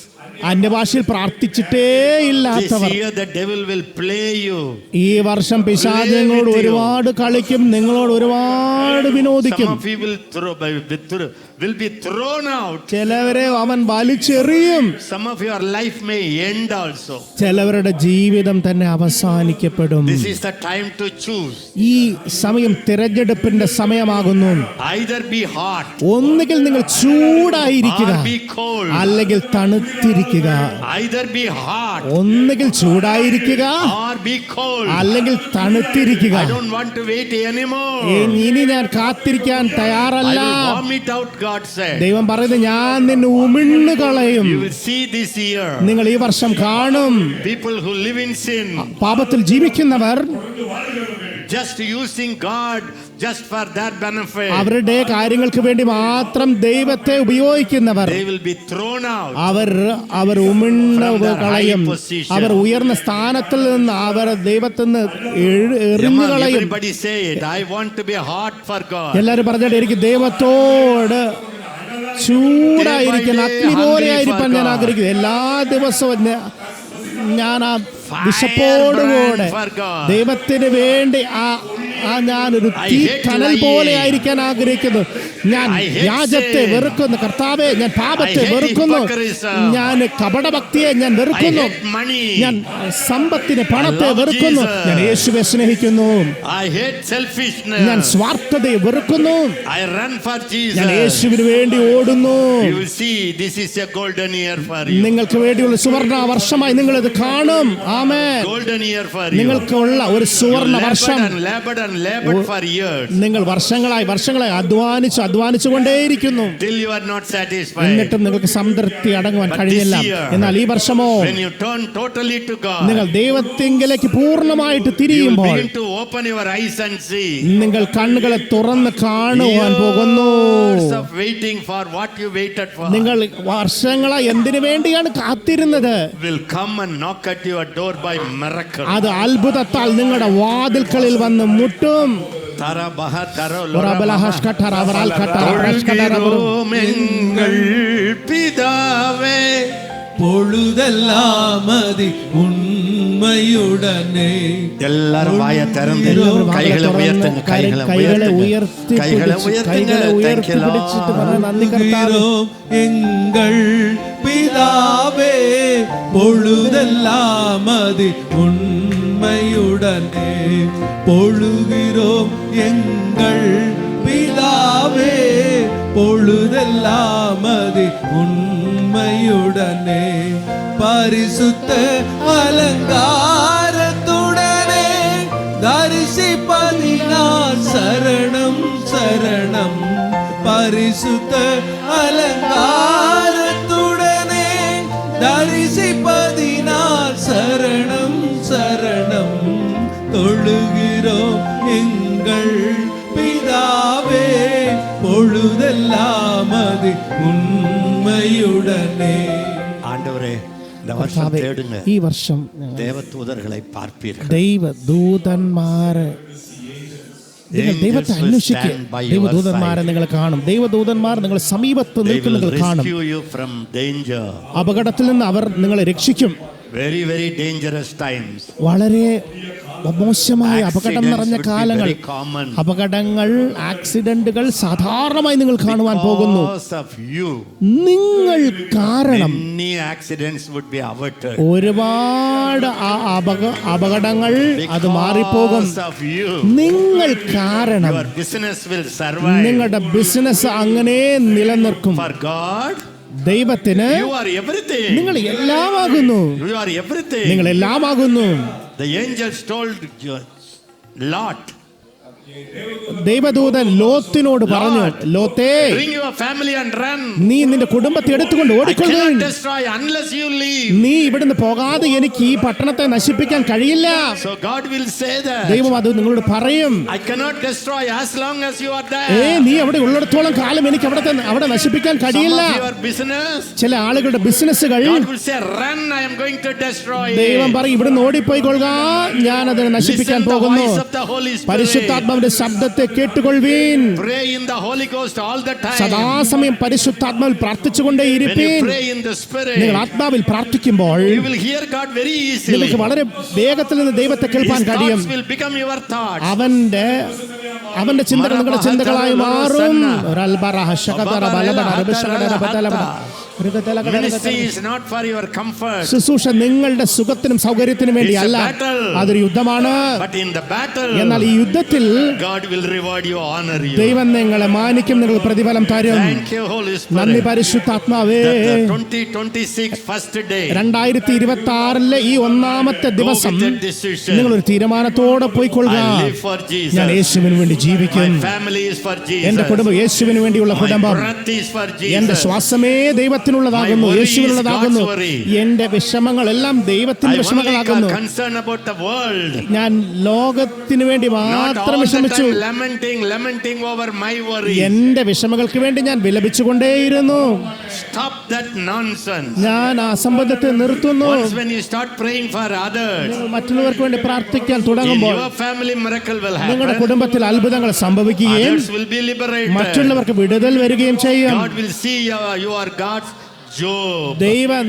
അന്യഭാഷയിൽ പ്രാർത്ഥിച്ചിട്ടേ ഇല്ലാത്തവർ, This year the devil will play you. ഈ വർഷം പിശാച് നിങ്ങളോട് ഒരുപാട് കളിക്കും, നിങ്ങളോട് ഒരുപാട് വിനോദിക്കും. Some of you will be thrown out. ചിലവരെ അവൻ വലിച്ചെറിയും. Some of your life may end also. ചിലവരുടെ ജീവിതം തന്നെ അവസാനിക്കപ്പെടും. This is the time to choose. ഈ സമയം തിരഞ്ഞെടുപ്പിന്റെ സമയമാകുന്നു. Either be hot ഒന്നുകിൽ നിങ്ങൾ ചൂടായിരിക്കുക, or be cold. അല്ലെങ്കിൽ തണുത്തിരിക്കുക. Either be hot ഒന്നുകിൽ ചൂടായിരിക്കുക, or be cold. അല്ലെങ്കിൽ തണുത്തിരിക്കുക. I don't want to wait anymore. ഇനി ഞാൻ കാത്തിരിക്കാൻ I തയ്യാറല്ല. will vomit out, God said. ദൈവം പറയുന്നത്, ഞാൻ നിന്നെ ഉമിണ്ണു കളയും. You will see this year. നിങ്ങൾ ഈ വർഷം കാണും. People who live in sin, പാപത്തിൽ ജീവിക്കുന്നവർ, just using God just for their benefit, അവരുടെ കാര്യങ്ങൾക്ക് വേണ്ടി മാത്രം ദൈവത്തെ ഉപയോഗിക്കുന്നവർ, they will be thrown out. Our ഉമിണ്ണു From their കളയും. high position. അവർ ഉയർന്ന സ്ഥാനത്തിൽ നിന്ന് അവർ ദൈവത്തിൽ നിന്ന് എറിഞ്ഞു Come on, കളയും. everybody say it. I want to be hot for God. എല്ലാവരും പറഞ്ഞിട്ട്, എനിക്ക് ദൈവത്തോട് ചൂടായിരിക്കാൻ, അഗ്നി പോലെ ആയിരിക്കാൻ ഞാൻ ആഗ്രഹിക്കുന്നു. എല്ലാ ദിവസവും ഞാൻ ആ വിശപ്പോടുകൂടെ ദൈവത്തിന് വേണ്ടി ഞാനൊരു തീ കനൽ പോലെ ആയിരിക്കാൻ ആഗ്രഹിക്കുന്നു. ഞാൻ വ്യാജത്തെ വെറുക്കുന്നു കർത്താവേ, ഞാൻ പാപത്തെ വെറുക്കുന്നു, ഞാൻ കപടഭക്തിയെ ഞാൻ വെറുക്കുന്നു, ഞാൻ സമ്പത്തിനെ പണത്തെ വെറുക്കുന്നു, ഞാൻ യേശുവെ സ്നേഹിക്കുന്നു, ഞാൻ സ്വാർത്ഥതയെ വെറുക്കുന്നു, ഞാൻ യേശുവിന് വേണ്ടി ഓടുന്നു. നിങ്ങൾക്ക് വേണ്ടിയുള്ള സുവർണ വർഷമായി നിങ്ങളിത് കാണും. ആമേൻ. നിങ്ങൾക്കുള്ള ഒരു സുവർണ വർഷം. നിങ്ങൾ വർഷങ്ങളായി അധ്വാനിച്ചു കൊണ്ടേയിരിക്കുന്നു, എന്നിട്ടും നിങ്ങൾക്ക് സംതൃപ്തി അടങ്ങുവാൻ കഴിഞ്ഞില്ല. എന്നാൽ ഈ വർഷമോ നിങ്ങൾ ദൈവത്തിങ്കിലേക്ക് പൂർണ്ണമായിട്ട് തിരിയുമ്പോൾ നിങ്ങൾ കണ്ണുകളെ തുറന്ന് കാണുവാൻ പോകുന്നു. നിങ്ങൾ വർഷങ്ങളായി എന്തിനു വേണ്ടിയാണ് കാത്തിരുന്നത്? അത് അത്ഭുതത്താൽ നിങ്ങളുടെ വാതിൽക്കളിൽ വന്ന് മുട്ടും. പിതാവേ, പൊഴുതെല്ലാം മതി ഉണ്മയുടനെ. എല്ലാവരും വായ തിറന്ന് കൈകളെ ഉയർത്തുന്നു, എങ്കൾ പിതാവേ, பொழுதெல்லாம் அது உண்மையுடனே பொழுகிறோம் எங்கள் பிதாவே, பொழுதெல்லாம் அது உண்மையுடனே பரிசுத்த அலங்காரத்துடனே தரிசிப்பதினால் சரணம் சரணம். பரிசுத்த அலங்காரத்துடனே தரிசிப்பதினால் சரணம் சரணம். தொழுகிறோம் எங்கள் பிதாவே, பொழுதெல்லாம் அது உண்மையுடனே. ஆண்டவரே, இந்த வருஷம் தேடுங்க. ഈ വർഷം ദേവദൂതர்களை பார்ப்பீர்கள். ദൈവദൂതന്മാരെ നിങ്ങൾ ദൈവത്തെ അന്വേഷിക്കുക. ദൈവദൂതന്മാരെ നിങ്ങൾ കാണും. ദൈവദൂതന്മാർ നിങ്ങൾ സമീപത്ത് നിൽക്കുന്നത് കാണും. അപകടത്തിൽ നിന്ന് അവർ നിങ്ങളെ രക്ഷിക്കും. Very, very dangerous times. വളരെ മോശമായ അപകടം നിറഞ്ഞ കാലങ്ങൾ, അപകടങ്ങൾ, ആക്സിഡന്റുകൾ സാധാരണമായി നിങ്ങൾ കാണുവാൻ പോകുന്നു. നിങ്ങൾ കാരണം ഒരുപാട് അപകടങ്ങൾ അത് മാറിപ്പോകും. നിങ്ങൾ കാരണം നിങ്ങളുടെ ബിസിനസ് അങ്ങനെ നിലനിർക്കും. ദൈവത്തിന് നിങ്ങൾ എല്ലാമാകുന്നു. നിങ്ങൾ എല്ലാമാകുന്നു. The angels told Lot, ദൈവദൂതൻ ലോത്തിനോട് പറഞ്ഞു, Lotay, bring your family and run. നീ നിന്റെ കുടുംബത്തെ എടുത്തുകൊണ്ട് I ഓടിക്കൊള്ളുക. cannot destroy unless you leave. നീ ഇവിടുന്ന് പോകാതെ എനിക്ക് ഈ പട്ടണത്തെ നശിപ്പിക്കാൻ കഴിയില്ല. So God will say that. ദൈവം അത് നിങ്ങളോട് പറയും. I cannot destroy as long as you are there. നീ അവിടെ ഉള്ളിടത്തോളം കാലം എനിക്ക് അവിടെ നശിപ്പിക്കാൻ കഴിയില്ല. Some of your business, ചില ആളുകളുടെ ബിസിനസ്സുകൾ God will say, run, I am going to destroy ദൈവം it. പറയും, ഇവിടുന്ന് ഓടിപ്പോയിക്കൊള്ളുക, ഞാൻ അതിനെ നശിപ്പിക്കാൻ Listen the പോകുന്നു. voice of the Holy Spirit. പരിശുദ്ധാത്മാവിന്റെ ശബ്ദത്തെ കേട്ടുകൊള്ളുവീൻ. Pray in the Holy Ghost all the time. സദാസമയം പരിശുദ്ധാത്മാവിൽ പ്രാർത്ഥിച്ചുകൊണ്ടേ When you ഇരിപ്പീൻ. pray in the Spirit, നിങ്ങൾ ആത്മാവിൽ പ്രാർത്ഥിക്കുമ്പോൾ you will hear God very easily. നിങ്ങൾക്ക് വളരെ വേഗത്തിൽ നിന്ന് ദൈവത്തെ കേൾപ്പാൻ His കഴിയും. thoughts will become your thoughts. അവന്റെ ചിന്തകൾ നിങ്ങളുടെ ചിന്തകളായി മാറും. Ministry is not for your comfort. ശുശ്രൂഷ നിങ്ങളുടെ സുഖത്തിനും സൗകര്യത്തിനും വേണ്ടിയല്ല, It's a battle. അതൊരു യുദ്ധമാണ്. But in the battle, എന്നാൽ ഈ യുദ്ധത്തിൽ God will reward you, honor you. ദൈവം നിങ്ങളെ മാനിക്കും, നിങ്ങൾ പ്രതിഫലം തരും. Thank you, Holy നന്ദി Spirit. പരിശുദ്ധാത്മാവേ. That the 2026 first day, 2026 ഈ ഒന്നാമത്തെ go ദിവസം with that decision. നിങ്ങളൊരു തീരുമാനത്തോടെ പോയിക്കൊള്ളുക. I live for Jesus. ഞാൻ യേശുവിന് വേണ്ടി ജീവിക്കും. My family is for Jesus. എന്റെ കുടുംബം യേശുവിന് വേണ്ടിയുള്ള My കുടുംബം. breath is for എന്റെ Jesus. ശ്വാസമേ ദൈവത്തിനുള്ളതാകുന്നു, My worry യേശുവിനുള്ളതാകുന്നു. is God's worry. എന്റെ വിഷമങ്ങളെല്ലാം ദൈവത്തിന്റെ I only വിഷമങ്ങളാകുന്നു. concern about the world. ഞാൻ ലോകത്തിന് വേണ്ടി Not മാത്രം all the വിഷമിച്ചു. time lamenting over my worry. എന്റെ വിഷമങ്ങൾക്ക് വേണ്ടി ഞാൻ വിലപിച്ചുകൊണ്ടേയിരുന്നു. Stop that nonsense. ഞാൻ ആ സംബന്ധത്തെ നിർത്തുന്നു. Once when you start praying for others, നിങ്ങൾ മറ്റുള്ളവർക്ക് വേണ്ടി പ്രാർത്ഥിക്കാൻ in തുടങ്ങുമ്പോൾ your family miracle will നിങ്ങളുടെ happen. കുടുംബത്തിൽ അത്ഭുതങ്ങൾ സംഭവിക്കുകയും Others will be liberated. മറ്റുള്ളവർക്ക് വിടുതൽ വരികയും ചെയ്യും. God will see you are God's Job. ദൈവം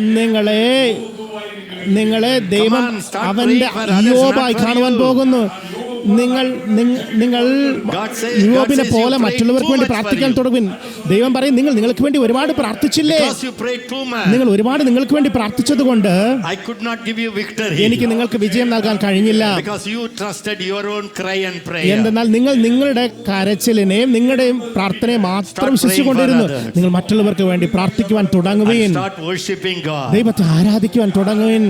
നിങ്ങളെ ദൈവം Come on, start അവന്റെ praying for others, യോബായി not for കാണുവാൻ you. പോകുന്നു. നിങ്ങൾ God says യോബിനെ you പോലെ pray മറ്റുള്ളവർക്ക് too വേണ്ടി much for പ്രാർത്ഥിക്കാൻ you. തുടങ്ങും. ദൈവം പറയും, നിങ്ങൾക്ക് വേണ്ടി ഒരുപാട് പ്രാർത്ഥിച്ചില്ലേ? Because you prayed too much, നിങ്ങൾ ഒരുപാട് നിങ്ങൾക്ക് വേണ്ടി പ്രാർത്ഥിച്ചത് കൊണ്ട് I could not give you victory. എനിക്ക് നിങ്ങൾക്ക് വിജയം നൽകാൻ കഴിഞ്ഞില്ല. Because you trusted your own cry and prayer. എന്തെന്നാൽ നിങ്ങൾ നിങ്ങളുടെ കരച്ചിലിനെയും നിങ്ങളുടെയും പ്രാർത്ഥനയെ മാത്രം വിശ്വസിച്ചുകൊണ്ടിരുന്നു. നിങ്ങൾ മറ്റുള്ളവർക്ക് വേണ്ടി പ്രാർത്ഥിക്കുവാൻ തുടങ്ങുകയും Start worshiping God. ദൈവത്തെ ആരാധിക്കുവാൻ തുടങ്ങുകയും.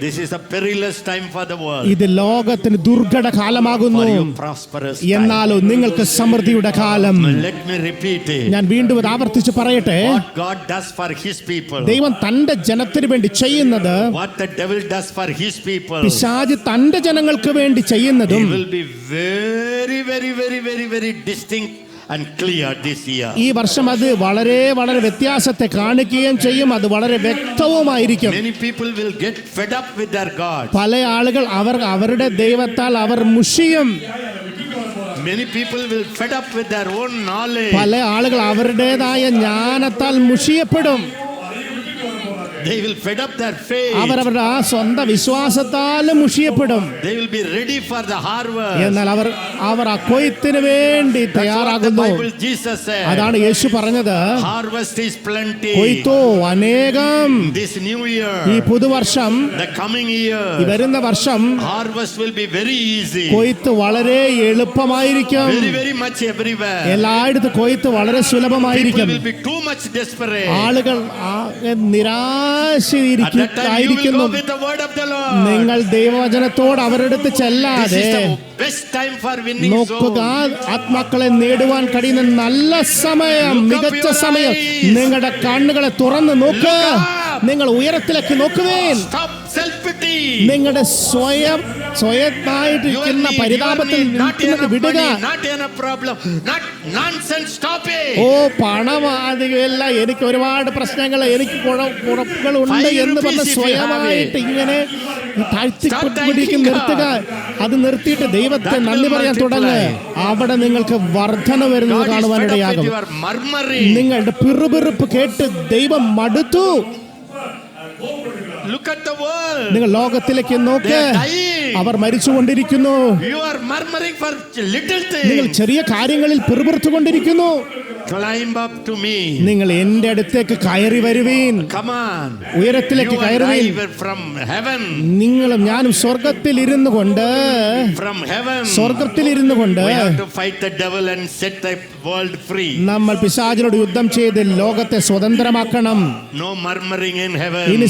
This is a perilous time for the world. ഇത് ലോകത്തിന് ദുർഘട കാലമാകുന്നു. For you prosperous time. എന്നാലോ നിങ്ങൾക്ക് സമൃദ്ധിയുടെ കാലം. Let me repeat it. ഞാൻ വീണ്ടും ഇത് ആവർത്തിച്ച് പറയട്ടെ. What God does for his people, ദൈവം തന്റെ ജനത്തിന് വേണ്ടി ചെയ്യുന്നത്, what the devil does for his people, പിശാച് തന്റെ ജനങ്ങൾക്ക് വേണ്ടി he ചെയ്യുന്നതും will be very, very, very, very, very distinct and clear this year. ഈ വർഷം അത് വളരെ വളരെ വ്യത്യാസത്തെ കാണിക്കുകയും ചെയ്യും. അത് വളരെ വ്യക്തവുമായിരിക്കും. Many people will get fed up with their God. പല ആളുകൾ അവരുടെ ദൈവത്താൽ അവർ മുഷിയും. Many people will fed up with their own knowledge. പല ആളുകൾ അവരുടേതായ ജ്ഞാനത്താൽ മുഷിയപ്പെടും. They will fed up their faith. അവരവരുടെ ആ സ്വന്തം വിശ്വാസത്താൽ മുഷിയപ്പെടും. They will be ready for the harvest. എന്നാൽ അവർ ആ കൊയ്ത്തിന് വേണ്ടി That's what the തയ്യാറാകുന്നു. Bible Jesus said. അതാണ് യേശു പറഞ്ഞത്. Harvest is plenty. കൊയ്ത്തോ അനേകം. This new year, ഈ പുതുവർഷം, the coming year, ഈ വരുന്ന വർഷം harvest will be very easy. കൊയ്ത്ത് വളരെ എളുപ്പമായിരിക്കും. Very, very much everywhere. എല്ലായിടത്തും കൊയ്ത്ത് വളരെ People സുലഭമായിരിക്കും. will be too much desperate. ആളുകൾ At that time you will നിരാശയിരിക്കുന്നു. go with the word of the Lord. നിങ്ങൾ ദൈവവചനത്തോട് അവരെടുത്ത് This ചെല്ലാതെ is the best time for winning നോക്കുക. souls. ആത്മാക്കളെ നേടുവാൻ കഴിയുന്ന നല്ല സമയം, Look up മികച്ച your സമയം. eyes. നിങ്ങളുടെ കണ്ണുകളെ തുറന്ന് നോക്കുക. Look up. നിങ്ങൾ ഉയരത്തിലേക്ക് നോക്കുവേൻ. Stop self-pity. നിങ്ങളുടെ സ്വയമായിട്ടിരിക്കുന്ന പരിതാപത്തിൽ Not നിൽക്കുന്നത് enough വിടുക. money, not enough problem, not nonsense. Stop it. ഓ പണമാതികയല്ല, എനിക്ക് ഒരുപാട് പ്രശ്നങ്ങൾ, എനിക്ക് കുഴപ്പങ്ങളുണ്ട് എന്ന് പറഞ്ഞ് സ്വയമായിട്ട് ഇങ്ങനെ താഴ്ത്തിപ്പിടിക്കും നിർത്തുക. അത് നിർത്തിയിട്ട് ദൈവത്തെ നന്ദി പറയാൻ തുടങ്ങുക. അവിടെ നിങ്ങൾക്ക് വർധന വരുന്നത് God is കാണുവാൻ fed up ഇടയാകും. with your murmuring. നിങ്ങളുടെ പിറുപിറുപ്പ് കേട്ട് ദൈവം മടുത്തു. Look at the world. നിങ്ങൾ ലോകത്തിലേക്ക് നോക്ക്. They are dying. Our മരിച്ചുകൊണ്ടിരിക്കുന്നു. You are murmuring for little നിങ്ങൾ things. ചെറിയ കാര്യങ്ങളിൽ പിറുപിറുത്തുകൊണ്ടിരിക്കുന്നു. Climb up to me. നിങ്ങൾ എന്റെ അടുത്തേക്ക് കയറി വരുവീൻ. Come on. ഉയരത്തിലേക്ക് You and കയറുവീൻ. I were from heaven. നിങ്ങളും ഞാനും സ്വർഗത്തിൽ ഇരുന്നു കൊണ്ട് From heaven. സ്വർഗത്തിൽ ഇരുന്നു കൊണ്ട് We have to fight the devil and set the world free. നമ്മൾ പിശാചിനോട് യുദ്ധം ചെയ്ത് ലോകത്തെ സ്വതന്ത്രമാക്കണം. No murmuring in heaven. ഇനി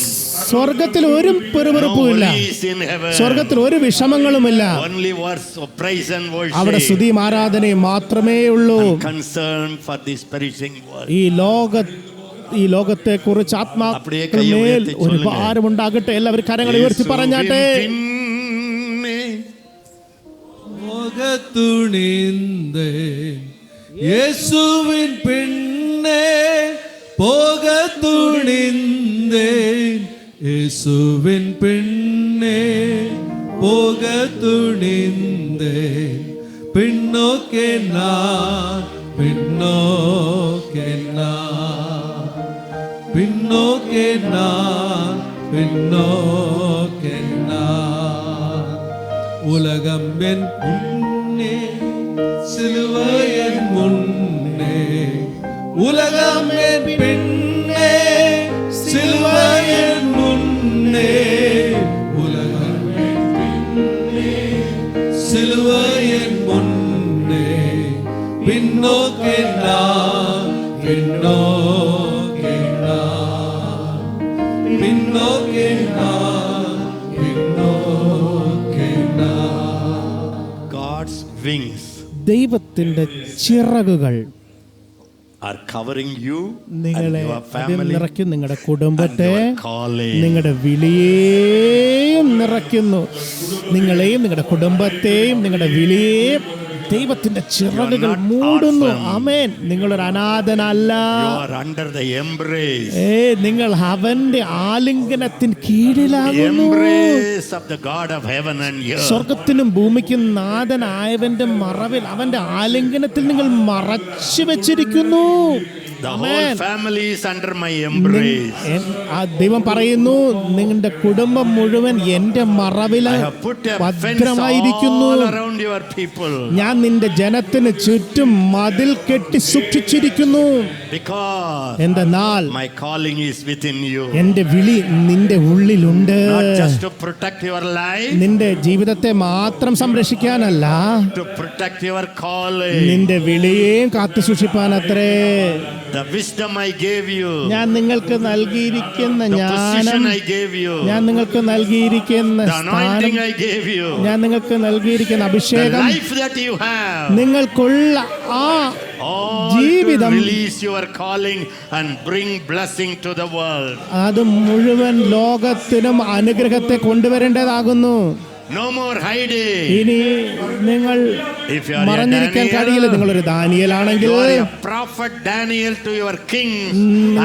സ്വർഗത്തിൽ ഒരു No പെറുപെറുപ്പുമില്ല. worries in heaven. സ്വർഗത്തിൽ ഒരു വിഷമങ്ങളുമില്ല. Only words of praise and അവിടെ worship. സ്തുതിയും ആരാധനയും മാത്രമേ ഉള്ളൂ. Concern for this perishing world. ഈ ലോകത്തെ കുറിച്ച് ആത്മാക്കളുമേൽ ഒരു ഭാരമുണ്ടാകട്ടെ. എല്ലാവരും കരങ്ങൾ ഉയർത്തി പറഞ്ഞാട്ടെ. പോകത്തുണിന്തേ യേശുവിൻ പിന്നേ പോകത്തുണിന്തേ യേശുവിൻ പിന്നേ പോകത്തുണിന്തേ പിന്നോക്കെ ഞാൻ പിന്നോക്കെ ഞാൻ പിന്നോക്കെ ഞാൻ പിന്നോക്കെ ഞാൻ உலகம் என் முன்னே சிலுவையின் முன்னே உலகம் என் பின்னே சிலுவையின் முன்னே உலகம் என் பின்னே சிலுவையின் முன்னே பின்னோக்கே நான் பின்னோக்கே நான் பின்னோக்கே நான் பின்னோக்கே நான். God's wings ദൈവത്തിന്റെ ചിറകുകൾ are covering you and നിങ്ങളെ your അതിൽ family നിറയ്ക്കും. നിങ്ങളുടെ and കുടുംബത്തെ, your calling. നിങ്ങളുടെ വിളിയെയും നിറയ്ക്കുന്നു. നിങ്ങളെയും നിങ്ങളുടെ കുടുംബത്തെയും നിങ്ങളുടെ വിളിയെയും ദൈവത്തിന്റെ ചിറകുകൾ മൂടുന്നു. ആമേൻ. നിങ്ങളൊരു അനാഥനല്ല. You are under the embrace. നിങ്ങൾ അവന്റെ ആലിംഗനത്തിന് കീഴിലാകുന്നു. Embrace of the God of heaven and earth. സ്വർഗത്തിനും ഭൂമിക്കും നാഥനായവന്റെ മറവിൽ, അവന്റെ ആലിംഗനത്തിൽ നിങ്ങൾ മറച്ചു വെച്ചിരിക്കുന്നു. The whole family is under my embrace. ദൈവം പറയുന്നു, നിങ്ങളുടെ കുടുംബം മുഴുവൻ എന്റെ മറവിൽ I have put a fence ഭദ്രമായിരിക്കുന്നു. all around your people. ഞാൻ നിന്റെ ജനത്തിന് ചുറ്റും മതിൽ കെട്ടി സൂക്ഷിച്ചിരിക്കുന്നു. Because എന്തെന്നാൽ my calling is within you. എന്റെ വിളി നിന്റെ ഉള്ളിലുണ്ട്. Not just to protect your life, നിന്റെ ജീവിതത്തെ മാത്രം സംരക്ഷിക്കാനല്ല, to protect your calling. നിന്റെ വിളിയെയും കാത്തു സൂക്ഷിപ്പാനത്രേ. The wisdom I gave you, ഞാൻ നിങ്ങൾക്ക് നൽകിയിരിക്കുന്ന the ജ്ഞാനം, position I gave you, ഞാൻ നിങ്ങൾക്ക് നൽകിയിരിക്കുന്ന the anointing സ്ഥാനം, I gave you, ഞാൻ നിങ്ങൾക്ക് നൽകിയിരിക്കുന്ന the അഭിഷേകം, life that you have, നിങ്ങൾക്കുള്ള ആ all to ജീവിതം, release your calling and bring blessing to the world. അത് മുഴുവൻ ലോകത്തിനും അനുഗ്രഹത്തെ കൊണ്ടുവരേണ്ടതാകുന്നു. No more hiding. ഇനി നിങ്ങൾ If you are a മറഞ്ഞിരിക്കാൻ കഴിയില്ല. Daniel, നിങ്ങളൊരു ദാനിയേലാണെങ്കിൽ, you are a prophet Daniel to your kings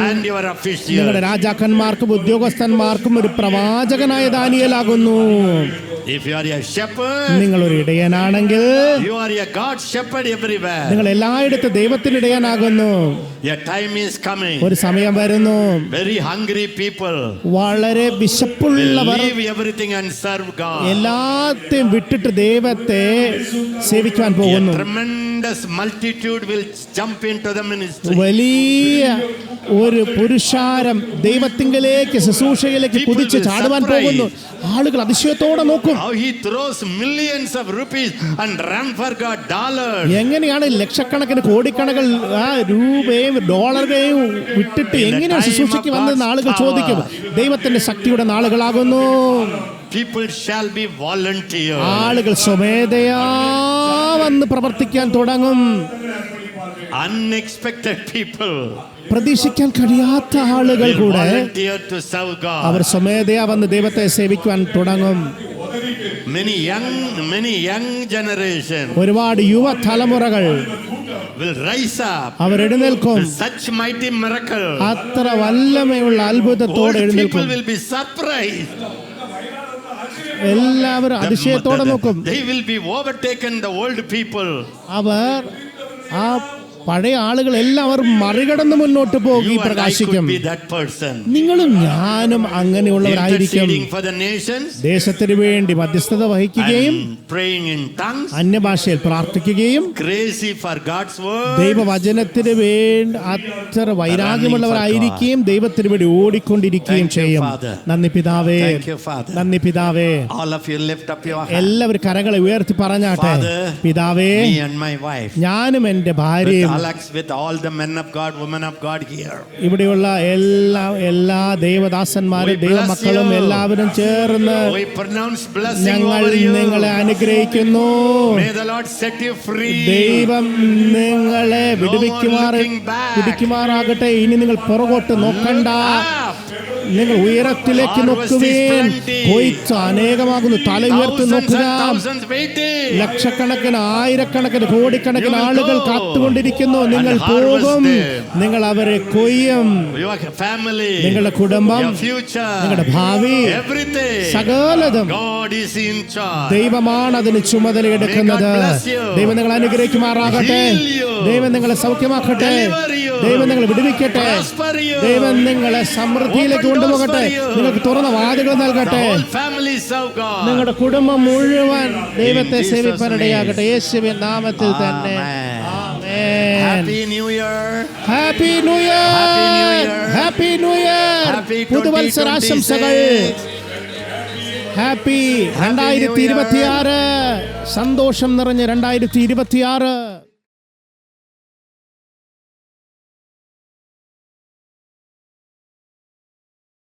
and your നിങ്ങളുടെ officials. രാജാക്കന്മാർക്കും ഉദ്യോഗസ്ഥന്മാർക്കും ഒരു പ്രവാചകനായ ദാനിയേലാകുന്നു. If you are a shepherd, നിങ്ങളൊരു ഇടയനാണെങ്കിൽ, you are a God shepherd everywhere. നിങ്ങൾ എല്ലായിടത്തും ദൈവത്തിന് ഇടയനാകുന്നു. A time is coming. ഒരു സമയം വരുന്നു, Very hungry people വളരെ will വിശപ്പുള്ളവർ leave everything and serve God. എല്ലാത്തെയും വിട്ടിട്ട് ദൈവത്തെ സേവിക്കാൻ A പോകുന്നു. tremendous multitude will jump into the ministry. വലിയ ഒരു പുരുഷാരം ദൈവത്തിങ്കലേക്ക്, ശുശ്രൂഷയിലേക്ക് കുതിച്ച് ചാടുവാൻ പോകുന്നു. ആളുകൾ അതിശയത്തോടെ നോക്കും. How he throws millions of rupees and run for God dollars. എങ്ങനെയാണ് ലക്ഷക്കണക്കിന് കോടിക്കണക്കിന് രൂപയും ഡോളറുകയും വിട്ടിട്ട് എങ്ങനെയാണ് ശുശ്രൂഷയ്ക്ക് വന്നതെന്ന് ആളുകൾ ചോദിക്കും. ദൈവത്തിന്റെ ശക്തിയുടെ നാളുകളാകുന്നു. People shall be volunteers. ആളുകൾ സ്വമേധയാ വന്ന് പ്രവർത്തിക്കാൻ തുടങ്ങും. Unexpected people പ്രതീക്ഷിക്കാൻ കഴിയാത്ത ആളുകൾ will കൂടെ volunteer to serve our God. സ്വമേധയാ വന്ന് ദൈവത്തെ സേവിക്കുവാൻ തുടങ്ങും. Many young generation ഒരുപാട് യുവ തലമുറകൾ will rise up അവരെഴുന്നേൽക്കും. with such mighty miracle. അത്ര വല്ലമയുള്ള അത്ഭുതത്തോടെ Old എഴുന്നേൽക്കും. people will be surprised. എല്ലാവരും അതിശയത്തോടെ നോക്കും. They will be overtaken, the old people. അവർ ആ പഴയ ആളുകൾ എല്ലാവരും മറികടന്ന് മുന്നോട്ട് പോയി You and I പ്രകാശിക്കും. could be that person. നിങ്ങളും ഞാനും അങ്ങനെയുള്ളവരായിരിക്കും. Interceding for the nations ദേശത്തിന് വേണ്ടി മധ്യസ്ഥത വഹിക്കുകയും and praying in tongues. അന്യഭാഷയിൽ പ്രാർത്ഥിക്കുകയും Crazy for God's word. ദൈവവചനത്തിന് വേണ്ടി അത്ര വൈരാഗ്യമുള്ളവരായിരിക്കുകയും ദൈവത്തിന് വേണ്ടി ഓടിക്കൊണ്ടിരിക്കുകയും Thank you, ചെയ്യും. Father. നന്ദി പിതാവേ, Thank you, Father. നന്ദി പിതാവേ. All of you lift up your hands. എല്ലാവരും കരങ്ങളെ ഉയർത്തി പറഞ്ഞാട്ടെ. Father, പിതാവേ, me and my wife, ഞാനും എൻ്റെ ഭാര്യയും Alex, with all the men of God, women of God here. ഇവിടെയുള്ള എല്ലാ ദേവദാസന്മാരും ദൈവമക്കളും എല്ലാവരും ചേർന്ന് We pronounce blessing ഞങ്ങൾ over you. നിങ്ങളെ അനുഗ്രഹിക്കുന്നു. May the Lord set you free. ദൈവം നിങ്ങളെ വിടുവിക്കുമാറാകട്ടെ. ഇനി നിങ്ങൾ പുറകോട്ട് നോക്കണ്ട, നിങ്ങൾ ഉയരത്തിലേക്ക് നോക്കുവേൻ. കൊയ്ത്ത് അനേകമാകുന്നു, തല ഉയർത്തി നോക്കുക. ലക്ഷക്കണക്കിന്, ആയിരക്കണക്കിന്, കോടിക്കണക്കിന് ആളുകൾ കാത്തുകൊണ്ടിരിക്കുന്നു. നിങ്ങൾ പോകും, നിങ്ങൾ അവരെ കൊയ്യും. നിങ്ങളുടെ കുടുംബം, നിങ്ങളുടെ ഭാവി, സകലതും ദൈവമാണ് അതിന് ചുമതലയെടുക്കുന്നത്. ദൈവം നിങ്ങളെ അനുഗ്രഹിക്കുമാറാകട്ടെ. ദൈവം നിങ്ങളെ സൗഖ്യമാക്കട്ടെ. ദൈവം നിങ്ങളെ വിടുവിക്കട്ടെ. ദൈവം നിങ്ങളെ സമൃദ്ധിയിലേക്ക് കൊണ്ടുപോകട്ടെ. നിങ്ങൾക്ക് തുറന്ന വാതിലുകൾ നൽകട്ടെ. നിങ്ങളുടെ കുടുംബം മുഴുവൻ ദൈവത്തെ സേവിപ്പാനിടയാകട്ടെ. യേശുവിൻ നാമത്തിൽ തന്നെ. Happy New Year. Happy new year. Happy new year. പുതുവത്സരാശംസകൾ. ഹാപ്പി 2026. സന്തോഷം നിറഞ്ഞ 2026.